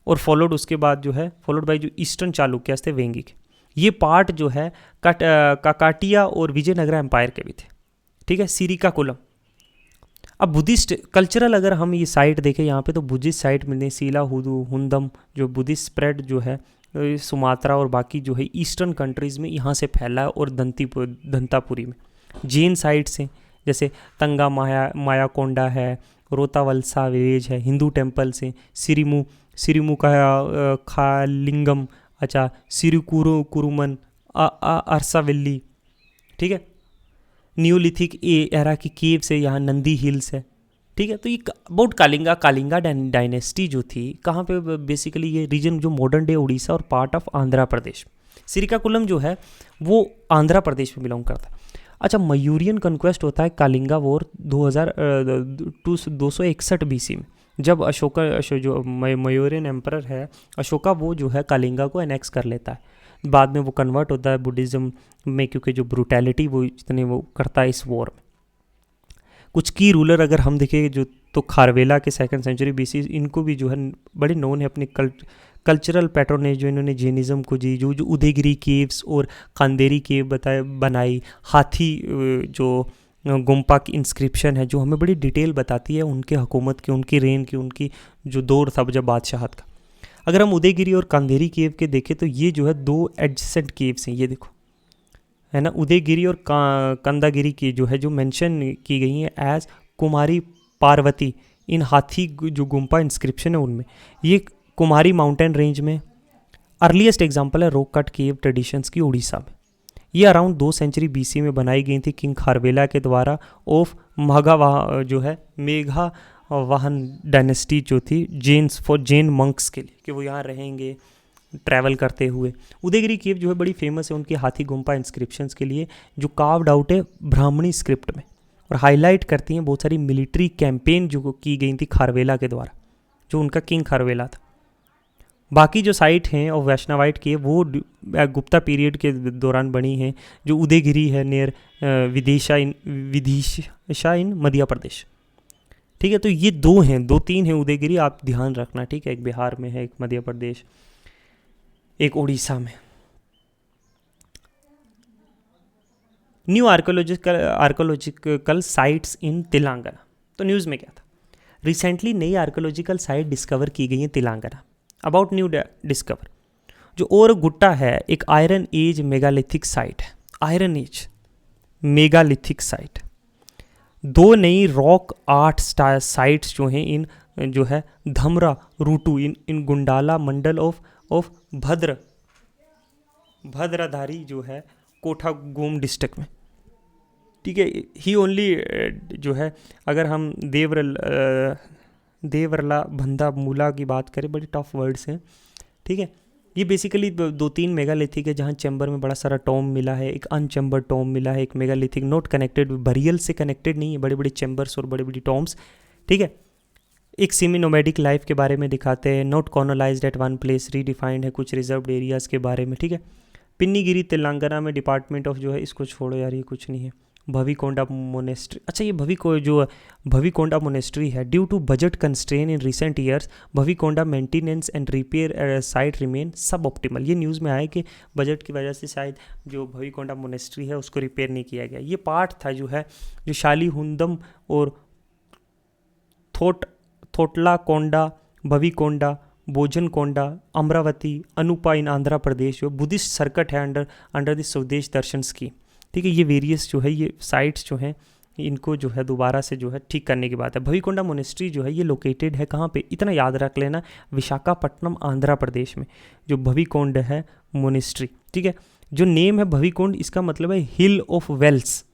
और फॉलोड उसके बाद जो है फॉलोड बाय जो ईस्टर्न चालुक्यास थे वेंगी के। ये पार्ट जो है काकाटिया और विजयनगर एम्पायर के भी थे। ठीक है, सिरिकाकुलम। अब बुद्धिस्ट कल्चरल अगर हम ये साइट देखें यहाँ पे तो बुद्धिस्ट साइट मिलते हैं, सीला हुदू हुंदम, जो बुद्धिस्ट स्प्रेड जो है सुमात्रा और बाकी जो है ईस्टर्न कंट्रीज़ में यहाँ से फैला है, और दंतापुरी में जैन साइट्स हैं, जैसे तंगा मायाकोंडा है, रोतावलसा विलेज है, हिंदू टेम्पल्स हैं, सिरिमू का खालिंगम, अच्छा सिरिकुरुमन, अरसाविल्ली। ठीक है, न्यूलिथिक एरा की केव्स है, यहाँ नंदी हिल्स है। ठीक है, तो ये अबाउट कालिंगा डायनेस्टी जो थी कहाँ पे, बेसिकली ये रीजन जो मॉडर्न डे उड़ीसा और पार्ट ऑफ आंध्र प्रदेश। सिरिकाकुलम जो है वो आंध्र प्रदेश में बिलोंग करता है। अच्छा, मयूरियन कन्क्वेस्ट होता है कालिंगा वॉर 261 BC में, जब जो मयूरियन एम्परर है अशोका, वो जो है कालिंगा को एनेक्स कर लेता है। बाद में वो कन्वर्ट होता है बुद्धिज़्म में, क्योंकि जो ब्रूटैलिटी वो जितने वो करता है इस वॉर में। कुछ की रूलर अगर हम देखें जो, तो खारवेला के 2nd सेंचुरी BC, इनको भी जो है बड़े नोन है अपने कल्चरल पैट्रोनेज जो इन्होंने जैनिज़्म को दी, जो उदयगिरी केव्स और खांदेरी केव बनाई, हाथी जो गुम्पा की इंस्क्रिप्शन है जो हमें बड़ी डिटेल बताती है उनके हुकूमत की, उनकी रेन की, उनकी जो दौर था जब बादशाहत का। अगर हम उदयगिरी और कांदेरी केव के देखें तो ये जो है 2 एडजेसेंट केव्स हैं, ये देखो है ना, उदयगिरी और कंदागिरी की जो है जो मेंशन की गई हैं एज कुमारी पार्वती इन हाथी जो गुम्पा इंस्क्रिप्शन है उनमें। ये कुमारी माउंटेन रेंज में अर्लीस्ट एग्जाम्पल है रॉक कट केव ट्रेडिशंस की उड़ीसा में। ये अराउंड 2 सेंचुरी BC में बनाई गई थी किंग खारवेला के द्वारा ऑफ मेघावाहन डायनेस्टी जो थी, जैन मंक्स के लिए कि वो यहाँ रहेंगे, ट्रैवल करते हुए। उदयगिरी केव जो है बड़ी फेमस है उनकी हाथी गुम्फा इंस्क्रिप्शंस के लिए, जो कार्व्ड आउट है ब्राह्मणी स्क्रिप्ट में, और हाईलाइट करती हैं बहुत सारी मिलिट्री कैंपेन जो की गई थी खारवेला के द्वारा, जो उनका किंग खारवेला था। बाकी जो साइट हैं और वैष्णवाइट की वो गुप्ता पीरियड के दौरान बनी हैं, जो उदयगिरी है नियर विदिशा इन मध्य प्रदेश। ठीक है, तो ये दो हैं, दो तीन हैं उदयगिरी, आप ध्यान रखना। ठीक है, एक बिहार में है, एक मध्य प्रदेश, एक उड़ीसा में। New archaeological sites in Telangana. तो न्यूज़ में क्या था, रिसेंटली नई आर्कोलॉजिकल साइट डिस्कवर की गई है तेलंगाना। अबाउट न्यू डिस्कवर, जो और गुट्टा है एक आयरन एज मेगालिथिक साइट है, आयरन एज मेगालिथिक साइट। दो नई रॉक आर्ट साइट्स जो हैं इन जो है धमरा रूटू इन गुंडाला मंडल ऑफ भद्रधारी जो है कोठागूम डिस्ट्रिक्ट में। ठीक है, ही ओनली जो है अगर हम देवरला भंदा मूला की बात करें, बड़ी टफ वर्ड्स हैं। ठीक है, ये बेसिकली दो तीन मेगालिथिक है जहाँ चैम्बर में बड़ा सारा टॉम मिला है, एक अनचैम्बर टॉम मिला है, एक मेगालिथिक नॉट कनेक्टेड, बरियल से कनेक्टेड नहीं है, बड़े बड़े चैम्बर्स और बड़ी बड़ी टॉम्स। ठीक है, एक सेमी नोमैडिक लाइफ के बारे में दिखाते हैं, not colonised at one place, redefined है कुछ रिजर्व्ड एरियाज़ के बारे में। ठीक है, पिन्नीगिरी तेलंगाना में डिपार्टमेंट ऑफ जो है, इसको छोड़ो यार ये कुछ नहीं है। भविकोंडा मोनेस्ट्री, अच्छा ये भविकोंडा मोनेस्ट्री है। Due to budget constrain in recent years Bavikonda maintenance and repair site remain suboptimal. ये न्यूज़ में आया कि बजट की वजह से शायद जो भविकोंडा मोनेस्ट्री है उसको रिपेयर नहीं किया गया। ये पार्ट था जो है जो शालीहुंदम और थोटलाकोंडा, भविकोंडा, भोजनकोंडा, अमरावती, अनुपा इन आंध्र प्रदेश जो बुद्धिस्ट सर्किट है अंडर द स्वदेश दर्शन स्कीम। ठीक है, ये वेरियस जो है ये साइट्स जो हैं इनको जो है दोबारा से जो है ठीक करने की बात है। भविकोंडा मोनेस्ट्री जो है ये लोकेटेड है कहाँ पे, इतना याद रख लेना, विशाखापट्टनम आंध्र प्रदेश में जो भविकोंड है मोनेस्ट्री। ठीक है, जो नेम है भविकोंड इसका मतलब है hill of wells.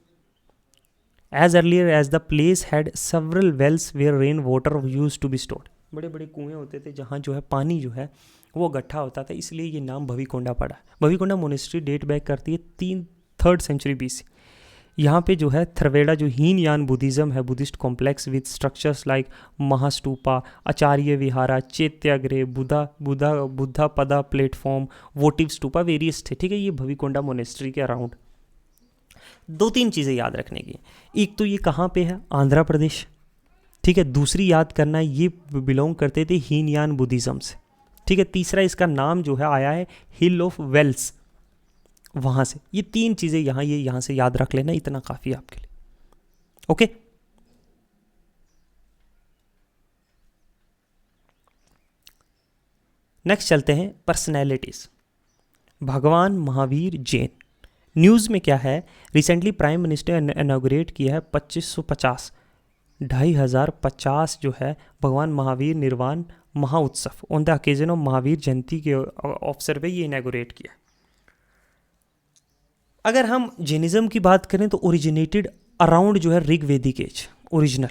As earlier as the place had several wells where rain water use to be stored. बड़े बड़े कुएँ होते थे जहाँ जो है पानी जो है वो इकट्ठा होता था, इसलिए ये नाम भविकोंडा पड़ा। भविकोंडा मोनेस्ट्री डेट बैक करती है 3rd सेंचुरी BC। यहाँ पे जो है थरवेड़ा जो हीनयान बुद्धिज़्म है, Buddhist complex with structures like Mahastupa, Acharya Vihara, Chaityagraha, Buddha Pada platform, वोटिव stupa various थे। ठीक है, ये भविकोंडा मोनेस्ट्री के अराउंड। दो तीन चीज़ें याद रखने की, एक तो ये कहाँ पे है, आंध्र प्रदेश। ठीक है, दूसरी याद करना है ये बिलोंग करते थे हीनयान बुद्धिज़्म से। ठीक है, तीसरा इसका नाम जो है आया है हिल ऑफ वेल्स, वहाँ से। ये तीन चीज़ें यहाँ से याद रख लेना, इतना काफ़ी है आपके लिए। ओके, नेक्स्ट चलते हैं पर्सनैलिटीज़। भगवान महावीर जैन। न्यूज़ में क्या है, रिसेंटली प्राइम मिनिस्टर ने इनॉग्रेट किया है 2550 जो है Bhagwan Mahavir Nirvan Mahotsav on the occasion of Mahavir Jayanti के अवसर पे ये इनॉग्रेट किया। अगर हम जैनिज्म की बात करें तो ओरिजिनेटेड अराउंड जो है Rigvedic age, original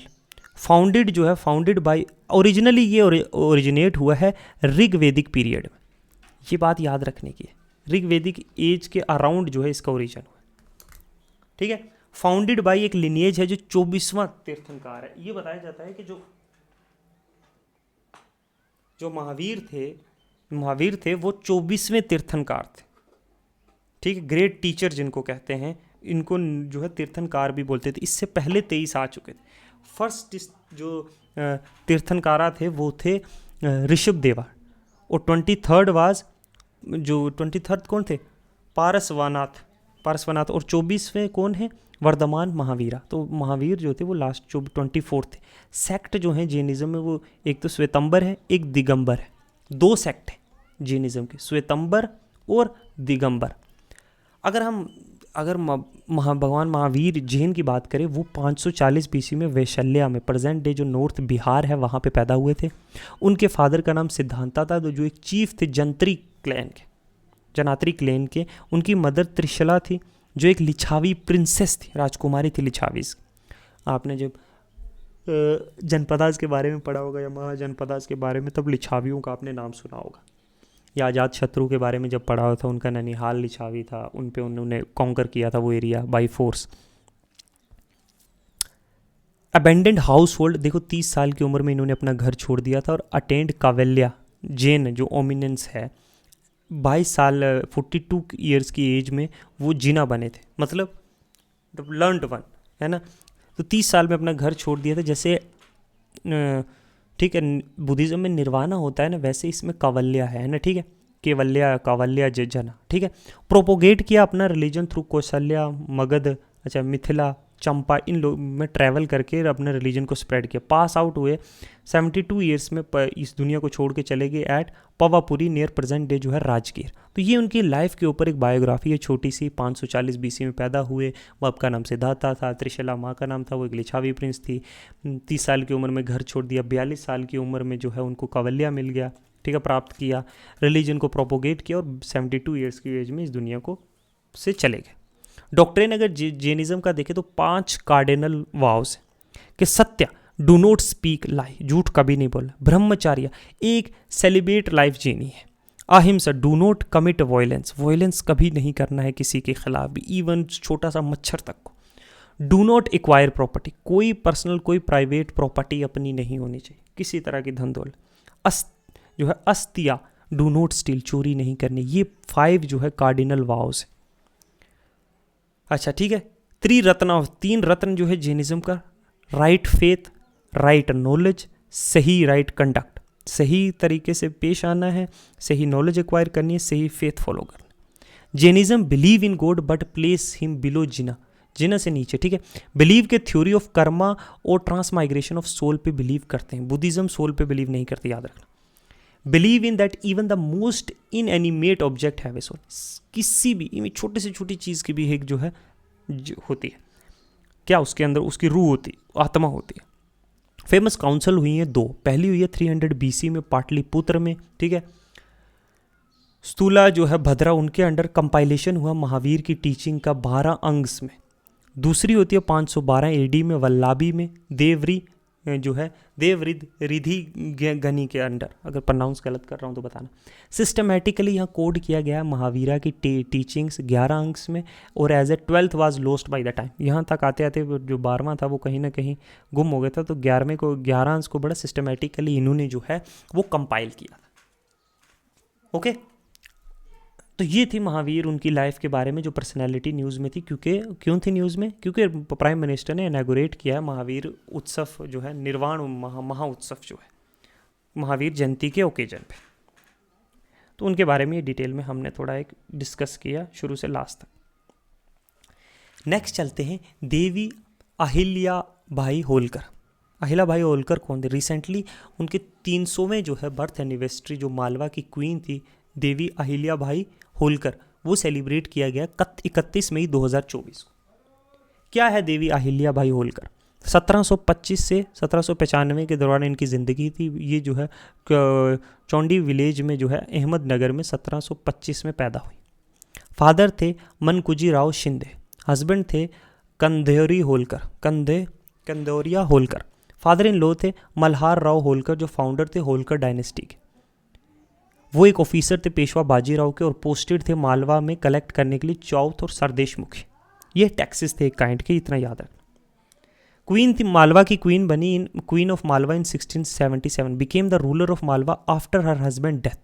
founded by, originally ये ओरिजिनेट हुआ है ऋग्वेदिक पीरियड में। ये बात याद रखने की है, ऋग्वेदिक एज के अराउंड जो है इसका ओरिजिन हुआ। ठीक है, फाउंडेड बाय एक लिनिएज है जो 24वां तीर्थंकार है। ये बताया जाता है कि जो महावीर थे वो 24वें तीर्थंकार थे। ठीक है, ग्रेट टीचर जिनको कहते हैं, इनको जो है तीर्थंकार भी बोलते थे। इससे पहले 23 आ चुके थे। फर्स्ट जो तीर्थंकारा थे वो थे ऋषभदेवा, और 23rd कौन थे, पारसवानाथ, और 24वें कौन है, वर्धमान महावीरा। तो महावीर जो थे वो लास्ट 24 थे। सेक्ट जो है जैनिज्म में वो एक तो श्वेतंबर है, एक दिगंबर है। दो सेक्ट है जैनिज्म के, श्वेतंबर और दिगंबर। अगर भगवान महावीर जैन की बात करें, वो 540 BC में वैशल्या में, प्रेजेंट डे जो नॉर्थ बिहार है वहाँ पे पैदा हुए थे। उनके फादर का नाम सिद्धांता था, जो एक चीफ थे जनात्री क्लैन के। उनकी मदर त्रिशला थी जो एक लिछावी प्रिंसेस थी, राजकुमारी थी लिछावीज। आपने जब जनपदास के बारे में पढ़ा होगा या महाजनपदास के बारे में, तब लिछावियों का आपने नाम सुना होगा। या अजात शत्रु के बारे में जब पढ़ा हुआ था, उनका ननिहाल लिछावी था, उन पे उन्होंने कॉन्कर किया था वो area by force. Abandoned house hold, देखो 30 साल की उम्र में इन्होंने अपना घर छोड़ दिया था। और अटेंड कावेल्या जैन जो ओमिनेंस है, 22 साल 42 ईयर्स की एज में वो जीना बने थे, मतलब लर्नड वन है ना। तो 30 साल में अपना घर छोड़ दिया था। जैसे ठीक है, बुद्धिज़्म में निर्वाणा होता है ना, वैसे इसमें कावल्या है ना, ठीक है, केवल्या कावल्या जना, ठीक है। प्रोपोगेट किया अपना रिलीजन थ्रू कौशल्या, मगध, अच्छा मिथिला, चंपा, इन लोग में ट्रैवल करके अपने रिलीजन को स्प्रेड किया। पास आउट हुए 72 ईयर्स में, इस दुनिया को छोड़ के चले गए एट पवापुरी नियर प्रेजेंट डे जो है राजगीर। तो ये उनकी लाइफ के ऊपर एक बायोग्राफी है छोटी सी। 540 BC में पैदा हुए, बाप का नाम सिद्धार्था था, त्रिशला माँ का नाम था, वो एक लिछावी प्रिंस थी। 30 साल की उम्र में घर छोड़ दिया, 42 साल की उम्र में जो है उनको कवल्या मिल गया, ठीक है, प्राप्त किया, रिलीजन को प्रोपोगेट किया और 72 ईयर्स की एज में इस दुनिया को से चले गए। डॉक्ट्रिन अगर जैनिज्म का देखें तो 5 कार्डिनल वाव्स कि सत्य, डू नॉट स्पीक लाई, झूठ कभी नहीं बोलना, ब्रह्मचार्य, एक सेलिब्रेट लाइफ जीनी है, अहिंसा, do not commit violence, violence कभी नहीं करना है किसी के खिलाफ भी, इवन छोटा सा मच्छर तक को। डू नॉट एक्वायर प्रॉपर्टी, कोई पर्सनल कोई प्राइवेट प्रॉपर्टी अपनी नहीं होनी चाहिए, किसी तरह की धन दौलत। जो है अस्तिया, डू नॉट स्टील, चोरी नहीं करनी। ये 5 जो है कार्डिनल वाव्स है। अच्छा ठीक है, तीन रत्न जो है जैनिज्म का, राइट फेथ, राइट नॉलेज, सही राइट कंडक्ट, सही तरीके से पेश आना है, सही नॉलेज एक्वायर करनी है, सही फेथ फॉलो करना। Jainism believe in god but place him below Jina, Jina से नीचे, ठीक है। बिलीव के थ्योरी ऑफ कर्मा और ट्रांसमाइग्रेशन ऑफ सोल पे बिलीव करते हैं, बुद्धिज्म सोल पे बिलीव नहीं करते, याद रखना। Believe in that even the most inanimate object have a soul, किसी भी छोटी से छोटी चीज़ की भी एक जो है होती है, क्या उसके अंदर उसकी रूह होती है, आत्मा होती है। फेमस काउंसिल हुई है 2, पहली हुई है 300 BC में पाटलिपुत्र में, ठीक है। स्तूला जो है भद्रा, उनके अंडर कंपाइलेशन हुआ महावीर की टीचिंग का 12 अंग्स में। दूसरी होती है 512 AD में वल्लाभी में, देवरी जो है देवरिद रिधि गनी के अंडर, अगर प्रोनाउंस गलत कर रहा हूँ तो बताना। सिस्टमेटिकली यहाँ कोड किया गया महावीरा की टीचिंग्स 11 अंक्स में, और as a 12th was lost by the time. यहाँ तक आते आते जो 12वां था वो कहीं ना कहीं गुम हो गया था, तो 11 अंश को बड़ा सिस्टमेटिकली इन्होंने जो है वो कंपाइल किया था। ओके, तो ये थी महावीर, उनकी लाइफ के बारे में जो पर्सनैलिटी न्यूज़ में थी। क्यों थी न्यूज़ में? क्योंकि प्राइम मिनिस्टर ने इनॉग्रेट किया है महावीर उत्सव जो है, निर्वाण महा उत्सव जो है महावीर जयंती के ओकेजन पे। तो उनके बारे में डिटेल में हमने थोड़ा एक डिस्कस किया शुरू से लास्ट तक। नेक्स्ट चलते हैं देवी अहिल्याबाई होलकर। अहिल्याबाई होलकर कौन थे? रिसेंटली उनके 300वें जो है बर्थ एनिवर्सरी, जो मालवा की क्वीन थी देवी अहिल्याबाई होलकर, वो सेलिब्रेट किया गया 31 मई 2024 को। क्या है देवी अहिल्याबाई होलकर? 1725 से 1795 के दौरान इनकी ज़िंदगी थी। ये जो है चौंडी विलेज में जो है अहमदनगर में 1725 में पैदा हुई। फादर थे मनकुजी राव शिंदे, हस्बैंड थे Kanderi Holkar, Kandauriya Holkar. Father in law थे मल्हार राव होलकर, जो फाउंडर थे होलकर डायनेस्टी के। वो एक ऑफिसर थे पेशवा बाजीराव के, और पोस्टेड थे मालवा में कलेक्ट करने के लिए चौथ और सरदेश मुखी। ये टैक्सेस थे एक काइंड के, इतना याद रखना। क्वीन थी, मालवा की क्वीन बनी in queen of Malwa in 1677, became the ruler of Malwa after her husband death.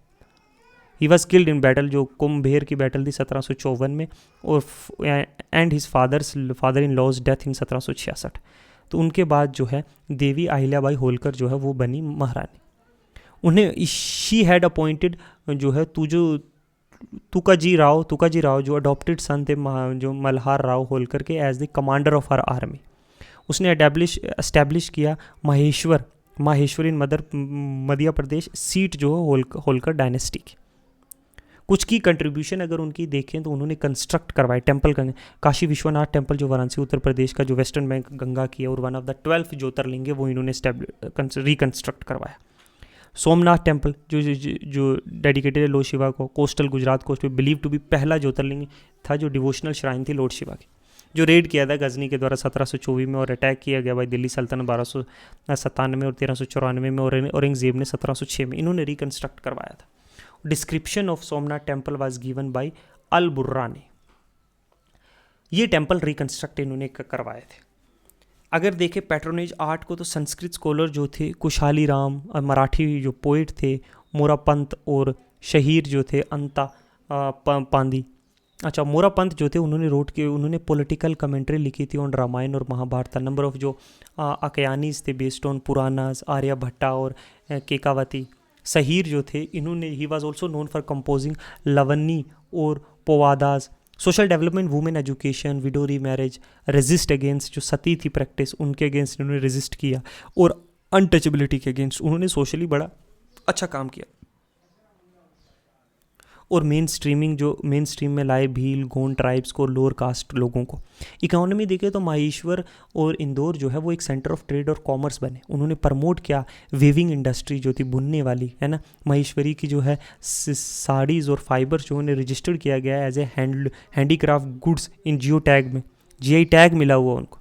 He was killed in battle, जो कुंभेर की बैटल थी 1754 में, और and his father in law's death in 1766। तो उनके बाद जो है देवी अहिल्याबाई होलकर जो है वो बनी महारानी। उन्हें शी हैड अपॉइंटेड जो है तुकाजी राव जो अडॉप्टेड सन थे जो मल्हार राव होलकर के, as the commander of her army. उसने एस्टैब्लिश किया माहेश्वर इन मध्य प्रदेश, सीट जो है होलकर डायनेस्टी की। कुछ की कंट्रीब्यूशन अगर उनकी देखें तो उन्होंने कंस्ट्रक्ट करवाए टेम्पल, काशी विश्वनाथ टेम्पल जो वाराणसी उत्तर प्रदेश का, जो वेस्टर्न बैंक गंगा की है और वन ऑफ द 12 ज्योतिर्लिंग है, वो इन्होंने रिकंस्ट्रक्ट करवाया। सोमनाथ टेम्पल जो डेडिकेटेड है लॉर्ड शिवा को, कोस्टल गुजरात कोस्ट पे बिलीव टू बी पहला ज्योतिर्लिंग था, जो डिवोशनल श्राइन थी लॉर्ड शिवा की, जो रेड किया था गजनी के द्वारा 1724 में, और अटैक किया गया भाई दिल्ली सल्तनत 1297 और 1394 में, और औरंगजेब ने 1706 में इन्होंने रिकंस्ट्रक्ट करवाया था। Description of Somnath temple was given by Al Burrani. ये टेम्पल रिकंस्ट्रक्ट इन्होंने करवाए थे। अगर देखें पैट्रोनेज आर्ट को, तो संस्कृत स्कॉलर जो थे कुशाली राम, मराठी जो पोइट थे मोरापंत, और शहीर जो थे अंता पांदी, अच्छा मोरापंत जो थे उन्होंने पॉलिटिकल कमेंट्री लिखी थी ऑन रामायण और महाभारत। नंबर ऑफ जो आकयानीज थे बेस्ड ऑन पुरानास, आर्यभट्टा और केकावती। शहीर जो थे इन्होंने he was also known for composing Lavani और Powadas. Social development, women education, widow remarriage, resist against जो सती थी प्रैक्टिस, उनके अगेंस्ट इन्होंने रेजिस्ट किया, और अनटचेबिलिटी के अगेंस्ट उन्होंने सोशली बड़ा अच्छा काम किया। और मेन स्ट्रीम में लाए भील, गोंड ट्राइब्स को, लोअर कास्ट लोगों को। इकोनॉमी देखें तो माहेश्वर और इंदौर जो है वो एक सेंटर ऑफ ट्रेड और कॉमर्स बने। उन्होंने प्रमोट किया वीविंग इंडस्ट्री जो थी बुनने वाली, है ना। महेश्वरी की जो है साड़ीज़ और फाइबर्स जो उन्हें रजिस्टर्ड किया गया है as a handicraft goods in geo tag में, जीआई टैग मिला हुआ उनको।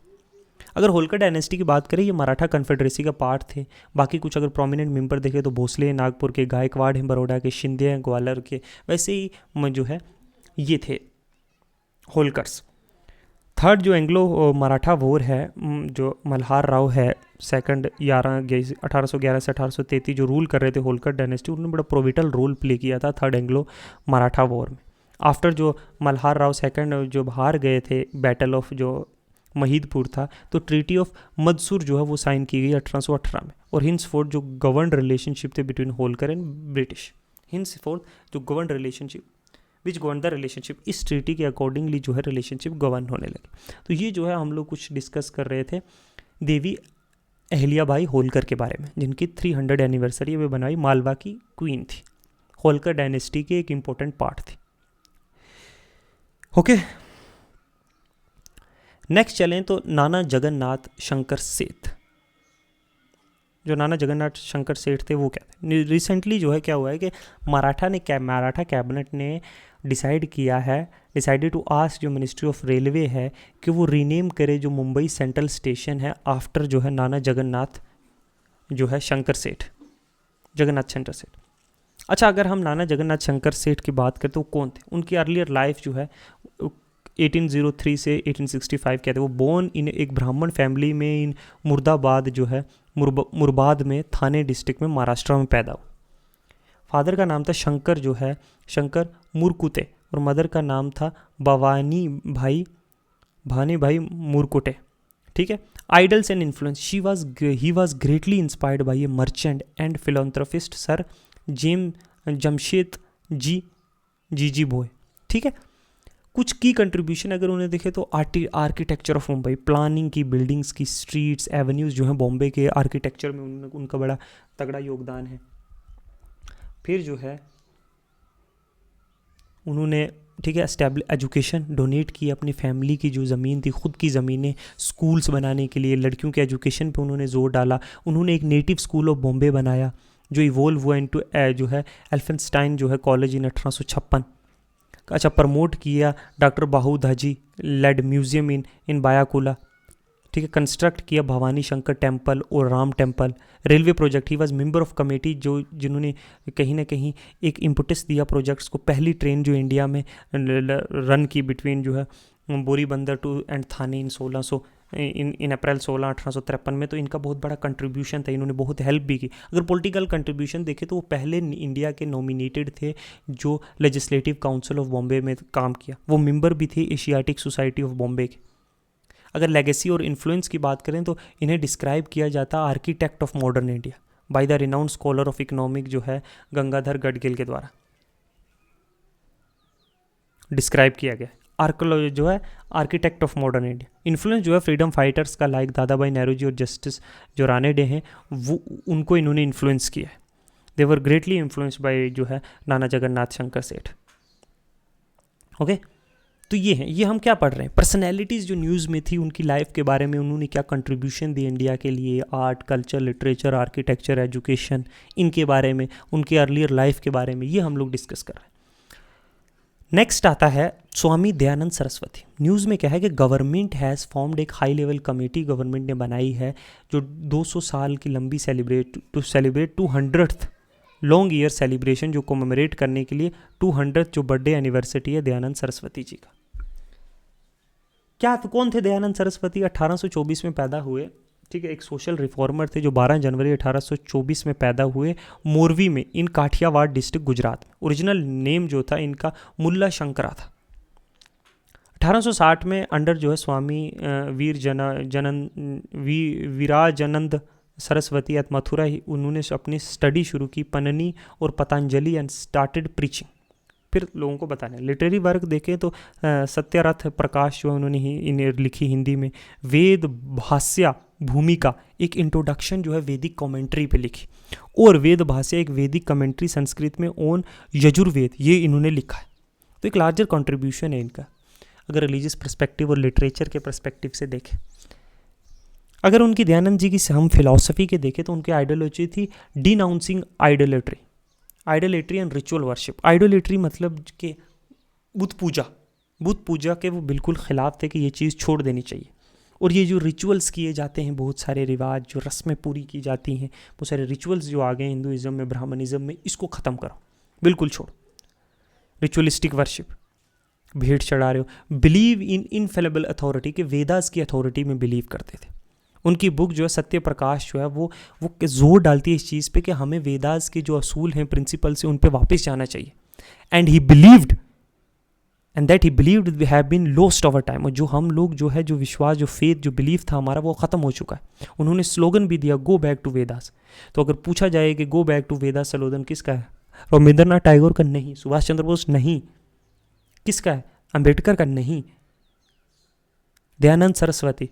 अगर होलकर डायनेस्टी की बात करें, ये मराठा कन्फेडरेसी का पार्ट थे। बाकी कुछ अगर प्रोमिनेंट मेंबर देखें तो भोसले नागपुर के, गायकवाड़ हैं बड़ौदा के, शिंदे हैं ग्वालियर के, वैसे ही जो है ये थे होलकर्स। थर्ड जो एंग्लो मराठा वॉर है, जो मल्हार राव है सेकंड 1811 से 1833 जो रूल कर रहे थे होलकर डायनेस्टी, उन्होंने बड़ा प्रोविटल रोल प्ले किया था थर्ड एंग्लो मराठा वॉर में। आफ्टर जो मल्हार राव सेकंड जो हार गए थे बैटल ऑफ जो महीदपुर था, तो ट्रीटी ऑफ मदसूर जो है वो साइन की गई 1818 में। और हिंस फोर्थ जो गवर्न रिलेशनशिप थे between Holkar and British, henceforth जो govern relationship which govern the relationship, इस ट्रीटी के अकॉर्डिंगली जो है रिलेशनशिप गवर्न होने लगे। तो ये जो है हम लोग कुछ डिस्कस कर रहे थे देवी अहिल्याबाई होलकर के बारे में, जिनकी 300 एनिवर्सरी वे बनाई, मालवा की क्वीन थी, होलकर डायनेस्टी के एक इम्पोर्टेंट पार्ट थी। ओके, नेक्स्ट चलें तो नाना जगन्नाथ शंकर सेठ। जो नाना जगन्नाथ शंकर सेठ थे वो क्या थे? रिसेंटली जो है क्या हुआ है कि मराठा कैबिनेट ने डिसाइडेड टू आस्क जो मिनिस्ट्री ऑफ रेलवे है कि वो रीनेम करे जो मुंबई सेंट्रल स्टेशन है आफ्टर जो है नाना जगन्नाथ जो है शंकर सेठ, जगन्नाथ शंकर सेठ। अच्छा, अगर हम नाना जगन्नाथ शंकर सेठ की बात करें तो कौन थे? उनकी अर्लियर लाइफ जो है 1803 से 1865 कहते हैं। वो बोर्न इन एक ब्राह्मण फैमिली में इन मुर्दाबाद जो है मुरबाद में थाने डिस्ट्रिक्ट में महाराष्ट्र में पैदा हुआ। फादर का नाम था शंकर जो है शंकर मुरकुटे, और मदर का नाम था भानी भाई मुरकुटे। ठीक है। Idols and influence, he was greatly inspired by a merchant and philanthropist sir Jamshed ji Bhoy. ठीक है। कुछ की कंट्रीब्यूशन अगर उन्हें देखे तो आर्किटेक्चर ऑफ मुंबई, प्लानिंग की, बिल्डिंग्स की, स्ट्रीट्स एवेन्यूज़ जो हैं बॉम्बे के आर्किटेक्चर में उनका बड़ा तगड़ा योगदान है। फिर जो है उन्होंने ठीक है एजुकेशन डोनेट की, अपनी फैमिली की जो ज़मीन थी, खुद की ज़मीनें स्कूल्स बनाने के लिए, लड़कियों के एजुकेशन पे उन्होंने ज़ोर डाला। उन्होंने एक नेटिव स्कूल ऑफ बॉम्बे बनाया जो इवोल्व हुआ इनटू जो है एल्फिनस्टाइन जो है कॉलेज इन 1856। अच्छा, प्रमोट किया doctor Bhau Daji Lad museum in Byculla. ठीक है। कंस्ट्रक्ट किया भवानी शंकर टेम्पल और Ram temple. Railway project, he was member of committee जिन्होंने कहीं ना कहीं एक इम्पोर्टेंस दिया प्रोजेक्ट्स को। पहली ट्रेन जो इंडिया में रन की बिटवीन जो है बोरी बंदर टू एंड थाने इन अप्रैल 16 1853 में, तो इनका बहुत बड़ा कंट्रीब्यूशन था, इन्होंने बहुत हेल्प भी की। अगर पॉलिटिकल कंट्रीब्यूशन देखें तो वो पहले इंडिया के नॉमिनेटेड थे जो लेजिस्लेटिव काउंसिल ऑफ बॉम्बे में काम किया। वो मेंबर भी थे एशियाटिक सोसाइटी ऑफ बॉम्बे के। अगर लेगेसी और इन्फ्लुएंस की बात करें तो इन्हें डिस्क्राइब किया जाता architect of modern India by the renowned scholar of economic जो है गंगाधर गडगिल के द्वारा डिस्क्राइब किया गया। आर्कोलॉजी जो है architect of modern India. Influence जो है फ्रीडम फाइटर्स का लाइक दादा भाई नेहरू जी और जस्टिस जो रानेडे हैं वो उनको इन्होंने इन्फ्लुएंस किया है। दे वर ग्रेटली इन्फ्लुएंस्ड बाय जो है नाना जगन्नाथ शंकर सेठ। ओके, तो ये हम क्या पढ़ रहे हैं? पर्सनैलिटीज़ जो न्यूज़ में थी उनकी लाइफ के बारे में, उन्होंने क्या कंट्रीब्यूशन दी इंडिया के लिए, art, culture, literature, architecture, education, इनके बारे में, उनके अर्लियर लाइफ के बारे में, ये हम लोग डिस्कस कर रहे हैं। नेक्स्ट आता है स्वामी दयानंद सरस्वती। न्यूज़ में क्या है कि गवर्नमेंट हैज़ फॉर्म्ड एक हाई लेवल कमेटी गवर्नमेंट ने बनाई है जो 200 साल की लंबी celebrate 200th long year celebration जो कोमेमोरेट करने के लिए 200 जो बर्थडे एनिवर्सरी है दयानंद सरस्वती जी का। क्या कौन थे दयानंद सरस्वती? 1824 में पैदा हुए, ठीक है, एक सोशल रिफॉर्मर थे जो 12 जनवरी 1824 में पैदा हुए मोरवी में, इन काठियावाड़ डिस्ट्रिक्ट गुजरात में। ओरिजिनल नेम जो था इनका मुल्ला शंकरा था। 1860 में अंडर जो है स्वामी वीराजनंद सरस्वती एट मथुरा ही उन्होंने अपनी स्टडी शुरू की पन्नी और पतंजलि एंड स्टार्टेड प्रीचिंग। फिर लोगों को बताना। लिटरेरी वर्क देखें तो सत्यरथ प्रकाश जो उन्होंने इन्हें लिखी हिंदी में, वेद भाष्या भूमिका एक इंट्रोडक्शन जो है वैदिक कमेंट्री पे लिखी, और वेद भाष्य एक वैदिक कमेंट्री संस्कृत में ओन यजुर्वेद, ये इन्होंने लिखा है। तो एक लार्जर कंट्रीब्यूशन है इनका अगर रिलीजियस पर्सपेक्टिव और लिटरेचर के पर्सपेक्टिव से देखें। अगर उनकी दयानंद जी की हम फिलॉसफी के देखें तो उनकी आइडियोलॉजी थी denouncing idolatry and ritual worship. Idolatry मतलब कि बुत पूजा के वो बिल्कुल ख़िलाफ़ थे कि ये चीज़ छोड़ देनी चाहिए, और ये जो रिचुअल्स किए जाते हैं, बहुत सारे रिवाज जो रस्में पूरी की जाती हैं, बहुत सारे रिचुअल्स जो आ गए हिंदुज़म में ब्राह्मणिज़म में, इसको ख़त्म करो, बिल्कुल छोड़ो। रिचुअलिस्टिक वर्शिप, भेंट चढ़ा रहे हो। बिलीव इन इनफेलेबल अथॉरिटी, के वेदास की अथॉरिटी में बिलीव करते थे। उनकी बुक जो है सत्य प्रकाश जो है वो जोर डालती है इस चीज़ पे कि हमें वेदास के जो असूल हैं, प्रिंसिपल्स हैं, उन पे वापस जाना चाहिए। And he believed and that he believed we have been lost over time. और जो हम लोग जो है, जो विश्वास, जो फेथ, जो बिलीव था हमारा, वो ख़त्म हो चुका है। उन्होंने स्लोगन भी दिया, गो बैक टू वेदास। तो अगर पूछा जाए कि go back to Vedas slogan किसका है? रविंद्रनाथ टैगोर का नहीं, सुभाष चंद्र बोस नहीं, किसका है? अंबेडकर का नहीं, Dayanand Saraswati.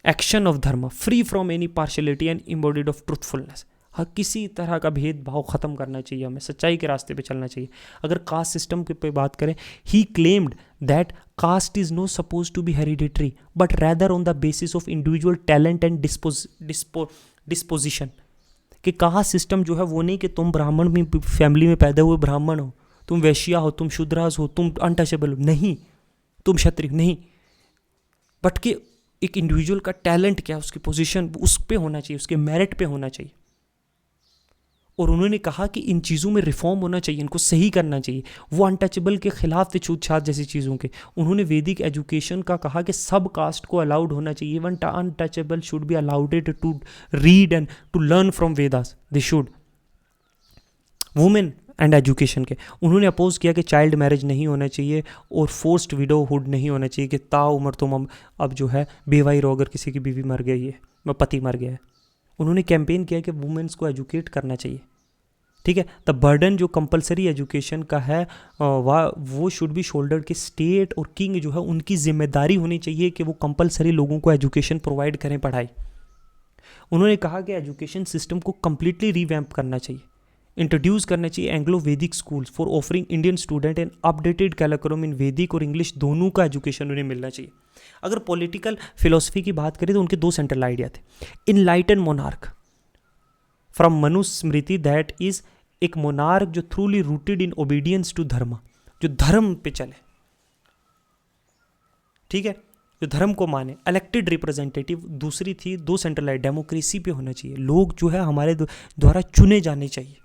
Action of dharma, free from any partiality and embodied of truthfulness. हर किसी तरह का भेदभाव ख़त्म करना चाहिए, हमें सच्चाई के रास्ते पे चलना चाहिए। अगर कास्ट सिस्टम के पे बात करें, he claimed that caste is no supposed to be hereditary but rather on the basis of individual talent and disposition. कि कास्ट सिस्टम जो है वो नहीं कि तुम ब्राह्मण में फैमिली में पैदा हुए ब्राह्मण हो, तुम वैश्या हो, तुम शूद्रास हो, तुम अनटचेबल हो, नहीं, तुम क्षत्रिय नहीं, बट कि एक इंडिविजुअल का टैलेंट क्या, उसकी पोजीशन उस पे होना चाहिए, उसके मेरिट पे होना चाहिए। और उन्होंने कहा कि इन चीज़ों में रिफॉर्म होना चाहिए, इनको सही करना चाहिए। वो अनटचेबल के खिलाफ थे, छूतछात जैसी चीज़ों के। उन्होंने वैदिक एजुकेशन का कहा कि सब कास्ट को अलाउड होना चाहिए, even untouchable should be allowed to read and to learn from Vedas, they should. Women and education के उन्होंने अपोज किया कि चाइल्ड मैरिज नहीं होना चाहिए और फोर्स्ड विडोहुड नहीं होना चाहिए, कि ताउम्र तुम अब जो है बेवाई रहो अगर किसी की बीवी मर गई है, पति मर गया है। उन्होंने कैंपेन किया कि वुमेन्स को एजुकेट करना चाहिए, ठीक है। द बर्डन जो कंपलसरी एजुकेशन का है वो शुड बी शोल्डर, के स्टेट और किंग जो है उनकी जिम्मेदारी होनी चाहिए कि वो कंपलसरी लोगों को एजुकेशन प्रोवाइड करें, पढ़ाई। उन्होंने कहा कि एजुकेशन सिस्टम को कम्प्लीटली रिवैम्प करना चाहिए, इंट्रोड्यूस करना चाहिए Anglo Vedic schools for offering Indian student and updated curriculum in Vedic और इंग्लिश, दोनों का एजुकेशन उन्हें मिलना चाहिए। अगर पॉलिटिकल फिलोसफी की बात करें तो उनके दो सेंट्रल आइडिया थे। Enlighten monarch from Manusmriti, that is एक मोनार्क जो thoroughly rooted in obedience to dharma, जो धर्म पे चले, ठीक है, जो धर्म को माने। इलेक्टेड रिप्रेजेंटेटिव दूसरी थी, दो सेंट्रल आइडिया, डेमोक्रेसी पे होना चाहिए, लोग जो है हमारे द्वारा चुने जाने चाहिए।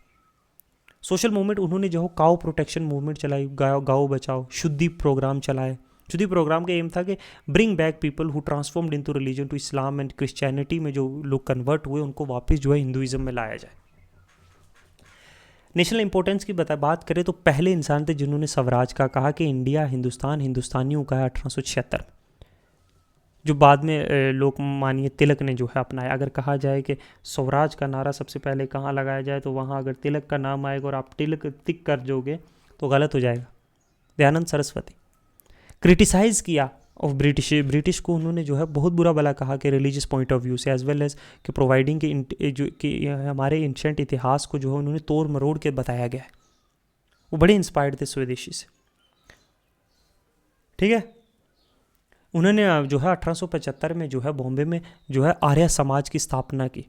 सोशल मूवमेंट उन्होंने जो काउ प्रोटेक्शन मूवमेंट चलाई, गाँव बचाओ, शुद्धि प्रोग्राम चलाए। शुद्धि प्रोग्राम का एम था कि bring back people who transformed into religion to Islam and Christianity में जो लोग कन्वर्ट हुए उनको वापस जो है हिंदुइज्म में लाया जाए। नेशनल इंपॉर्टेंस की बात करें तो पहले इंसान थे जिन्होंने स्वराज का कहा कि इंडिया हिंदुस्तान हिंदुस्तानियों का है 1876 में, जो बाद में लोकमान्य तिलक ने जो है अपनाया। अगर कहा जाए कि स्वराज का नारा सबसे पहले कहाँ लगाया जाए तो वहाँ अगर तिलक का नाम आएगा और आप तिलक टिक कर जोगे तो गलत हो जाएगा। दयानंद सरस्वती क्रिटिसाइज़ किया ऑफ ब्रिटिश को, उन्होंने जो है बहुत बुरा भला कहा कि रिलीजियस पॉइंट ऑफ व्यू से, एज वेल एज कि प्रोवाइडिंग कि हमारे एंशेंट इतिहास को जो है उन्होंने तोड़ मरोड़ के बताया गया है। वो बड़े इंस्पायर्ड थे स्वदेशी से, ठीक है। उन्होंने जो है 1875 में जो है बॉम्बे में जो है आर्य समाज की स्थापना की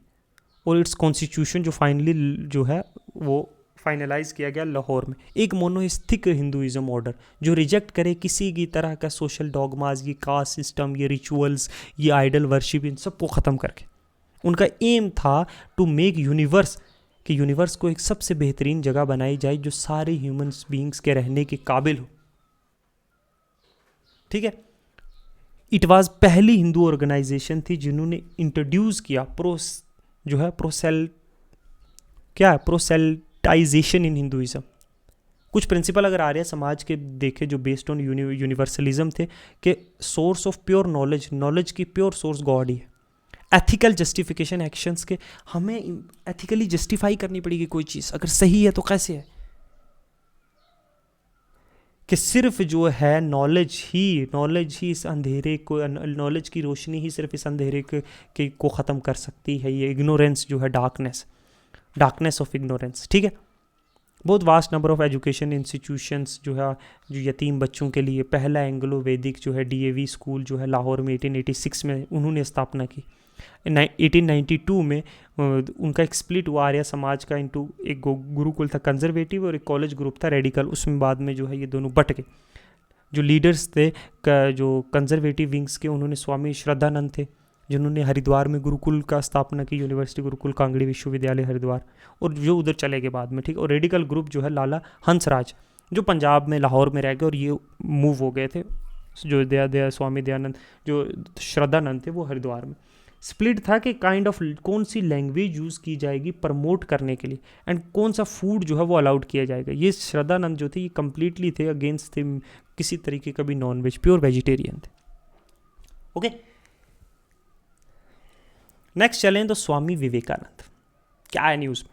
और इट्स कॉन्स्टिट्यूशन जो फाइनली जो है वो फाइनलाइज किया गया लाहौर में। एक मोनोइस्टिक हिंदुइज्म ऑर्डर जो रिजेक्ट करे किसी की तरह का सोशल डॉगमाज, ये कास्ट सिस्टम, ये रिचुअल्स, ये आइडल वर्शिप, इन सबको ख़त्म करके उनका एम था टू मेक यूनिवर्स कि यूनिवर्स को एक सबसे बेहतरीन जगह बनाई जाए जो सारे ह्यूमंस बीइंग्स के रहने के काबिल हो। ठीक है, इट वाज पहली हिंदू ऑर्गेनाइजेशन थी जिन्होंने इंट्रोड्यूस किया प्रोसेल्टाइजेशन इन हिंदुइज्म। कुछ प्रिंसिपल अगर आर्य समाज के देखे जो बेस्ड ऑन यूनिवर्सलिज्म थे कि सोर्स ऑफ प्योर नॉलेज की प्योर सोर्स गॉड ही है। एथिकल जस्टिफिकेशन एक्शंस के, हमें एथिकली जस्टिफाई करनी पड़ेगी कोई चीज़, अगर सही है तो कैसे है, कि सिर्फ जो है नॉलेज ही इस अंधेरे को, नॉलेज की रोशनी ही सिर्फ इस अंधेरे को ख़त्म कर सकती है। ये इग्नोरेंस जो है, डार्कनेस ऑफ इग्नोरेंस। ठीक है, बहुत vast number of education institutions जो है, जो यतीम बच्चों के लिए पहला एंग्लो वैदिक जो है DAV स्कूल जो है लाहौर में 1886 में उन्होंने स्थापना की। 1892 में उनका एक स्प्लिट हुआ आर्य समाज का इंटू, एक गुरुकुल था कंजर्वेटिव और एक कॉलेज ग्रुप था रेडिकल, उसमें बाद में जो है ये दोनों बट गए। जो लीडर्स थे जो कंजर्वेटिव विंग्स के, उन्होंने स्वामी श्रद्धानंद थे जिन्होंने हरिद्वार में गुरुकुल का स्थापना की, यूनिवर्सिटी गुरुकुल कांगड़ी विश्वविद्यालय हरिद्वार, और जो उधर चले गए बाद में। ठीक, और रेडिकल ग्रुप जो है लाला हंसराज जो पंजाब में लाहौर में रह गए और ये मूव हो गए थे, जो स्वामी दयानंद जो श्रद्धानंद थे वो हरिद्वार में। स्प्लिट था कि काइंड ऑफ कौन सी लैंग्वेज यूज़ की जाएगी प्रमोट करने के लिए एंड कौन सा फूड जो है वो अलाउड किया जाएगा। ये श्रद्धानंद जो थे ये कम्प्लीटली थे अगेंस्ट थे किसी तरीके का भी नॉन वेज, प्योर वेजिटेरियन थे। ओके, नेक्स्ट चलें तो स्वामी विवेकानंद क्या है न्यूज़ में।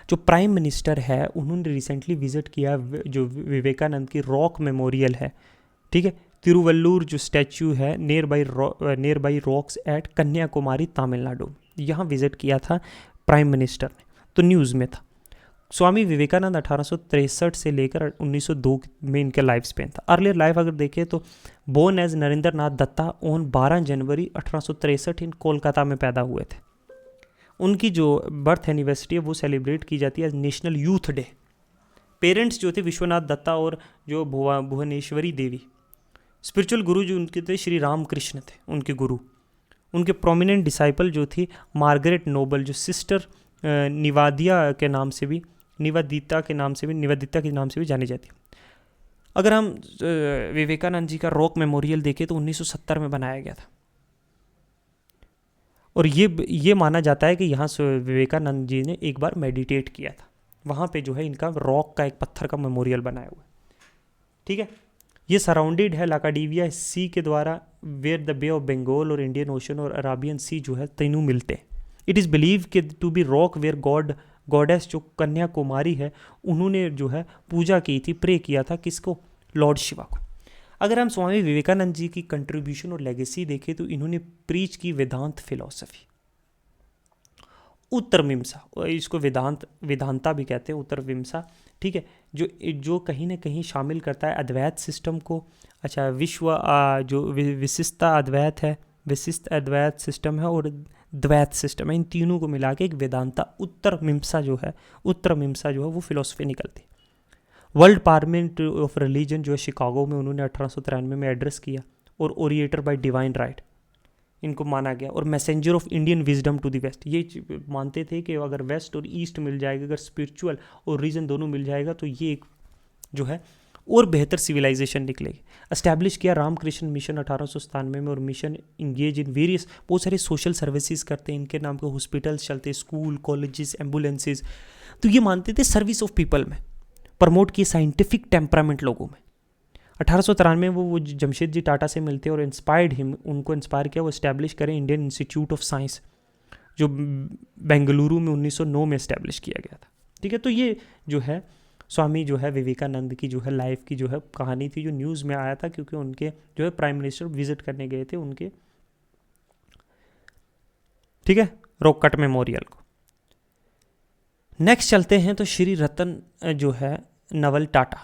जो प्राइम मिनिस्टर है उन्होंने रिसेंटली विजिट किया जो विवेकानंद की रॉक मेमोरियल है। ठीक है, तिरुवल्लूर जो स्टैचू है near by rocks at Kanyakumari Tamil Nadu, यहाँ विजिट किया था प्राइम मिनिस्टर ने, तो न्यूज़ में था। स्वामी विवेकानंद 1863 से लेकर 1902 में इनका लाइफ स्पेन था। अर्लियर लाइफ अगर देखें तो born as Narendra Nath Datta on 12 January 1863 in Kolkata में पैदा हुए थे। उनकी जो बर्थ एनिवर्सरी है वो सेलिब्रेट की जाती है as national youth day. Parents जो थे विश्वनाथ दत्ता और जो भुवनेश्वरी देवी। स्पिरिचुअल गुरु जो उनके थे श्री राम कृष्ण थे उनके गुरु। उनके प्रोमिनेंट डिसाइपल जो थी मार्गरेट नोबल, जो सिस्टर निवेदिता के नाम से भी जानी जाती है। अगर हम विवेकानंद जी का रॉक मेमोरियल देखें तो 1970 में बनाया गया था और ये माना जाता है कि यहाँ से विवेकानंद जी ने एक बार मेडिटेट किया था। वहाँ पे जो है इनका रॉक का एक पत्थर का मेमोरियल बनाया हुआ है। ठीक है, ये सराउंडेड है लाकाडीविया सी के द्वारा, where the bay of Bengal और इंडियन ओशन और अराबियन सी जो है तीनों मिलते हैं। इट इज़ बिलीव कि to be rock where goddess जो कन्याकुमारी है उन्होंने जो है पूजा की थी, प्रे किया था किसको, लॉर्ड शिवा को। अगर हम स्वामी विवेकानंद जी की कंट्रीब्यूशन और लेगेसी देखें तो इन्होंने प्रीच की वेदांत फिलॉसफी, उत्तरमीमांसा, इसको वेदांता भी कहते हैं, उत्तरमीमांसा। ठीक है, जो कहीं ना कहीं शामिल करता है अद्वैत सिस्टम को। अच्छा, जो विशिष्ट अद्वैत सिस्टम है और द्वैत सिस्टम है, इन तीनों को मिला के एक वेदांता उत्तरमीमांसा जो है वो फिलॉसफी निकलती। वर्ल्ड पार्लियामेंट ऑफ रिलीजन जो है शिकागो में उन्होंने 1893 में एड्रेस किया, और ओरिएटर बाय डिवाइन राइट इनको माना गया, और messenger of Indian wisdom to the west. ये मानते थे कि अगर वेस्ट और ईस्ट मिल जाएगा, अगर स्पिरिचुअल और रीजन दोनों मिल जाएगा तो ये एक जो है और बेहतर सिविलाइजेशन निकलेगी। एस्टैब्लिश किया रामकृष्ण मिशन 1897 में, और मिशन इंगेज इन वेरियस, बहुत सारे सोशल सर्विसेज करते हैं, इनके नाम के हॉस्पिटल्स चलते, स्कूल, कॉलेजेस, एम्बुलेंसेज। तो ये मानते थे सर्विस ऑफ पीपल में, प्रमोट किए साइंटिफिक टेम्परामेंट लोगों में। 1893 में वो जमशेद जी टाटा से मिलते और उनको इंस्पायर किया, वो इस्टेब्लिश करें इंडियन इंस्टीट्यूट ऑफ साइंस जो बेंगलुरु में 1909 में इस्टेब्लिश किया गया था। ठीक है, तो ये जो है स्वामी जो है विवेकानंद की जो है लाइफ की जो है कहानी थी, जो न्यूज़ में आया था क्योंकि उनके जो है प्राइम मिनिस्टर विजिट करने गए थे उनके, ठीक है, रॉक कट मेमोरियल को। नेक्स्ट चलते हैं तो श्री रतन जो है नवल टाटा,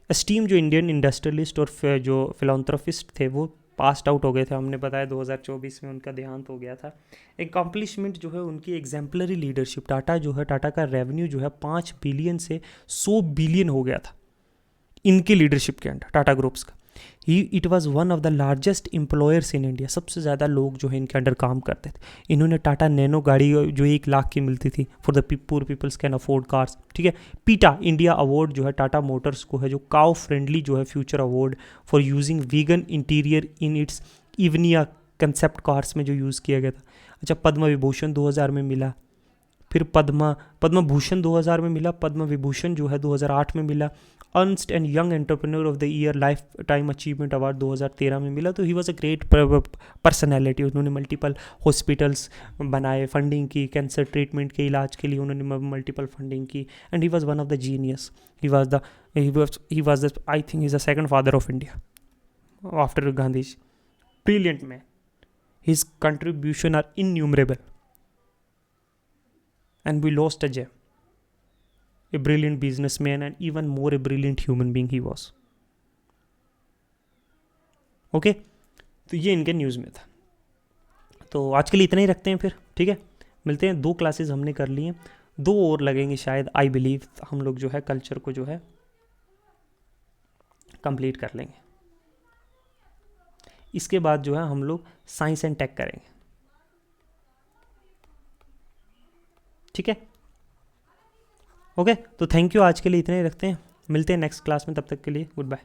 स्टीम जो इंडियन इंडस्ट्रियलिस्ट और जो फिलॉन्थ्रोपिस्ट थे वो पास्ट आउट हो गए थे। हमने बताया 2024 में उनका देहांत हो गया था। एकम्प्लिशमेंट जो है उनकी एग्जाम्पलरी लीडरशिप। टाटा जो है, टाटा का रेवेन्यू जो है 5 बिलियन से 100 बिलियन हो गया था इनकी लीडरशिप के अंडर, टाटा ग्रुप्स का। It was one of the largest employers in India, सबसे ज़्यादा लोग जो है इनके अंडर काम करते थे। इन्होंने टाटा नैनो गाड़ी जो 1 लाख की मिलती थी, for the poor peoples can afford cars, ठीक है। पीटा इंडिया अवार्ड जो है टाटा मोटर्स को है, जो काउ फ्रेंडली जो है future award for using vegan interior in its Ioniq concept cars में जो यूज़ किया गया था। अच्छा, पद्म विभूषण 2000 में मिला, फिर पद्म भूषण 2000 में मिला, पद्म विभूषण जो है 2008 में मिला, Ernst and Young entrepreneur of the year life time achievement award 2013 में मिला। तो he was a great personality. उन्होंने मल्टीपल हॉस्पिटल्स बनाए, फंडिंग की, कैंसर ट्रीटमेंट के इलाज के लिए उन्होंने मल्टीपल फंडिंग की, and he was one of the genius. He was the I think is the second father of India after Gandhi ji. Brilliant man, his contribution are innumerable, and we lost a gem, a brilliant businessman and even more a brilliant human being he was. Okay, तो ये इनके news में था। तो आज के लिए इतना ही रखते हैं फिर, ठीक है। मिलते हैं, 2 क्लासेस हमने कर ली हैं, 2 और लगेंगे शायद, आई बिलीव हम लोग जो है कल्चर को जो है कंप्लीट कर लेंगे। इसके बाद जो है हम लोग साइंस एंड टेक करेंगे, ठीक है। ओके, तो थैंक यू, आज के लिए इतने ही रखते हैं, मिलते हैं नेक्स्ट क्लास में, तब तक के लिए गुड बाय।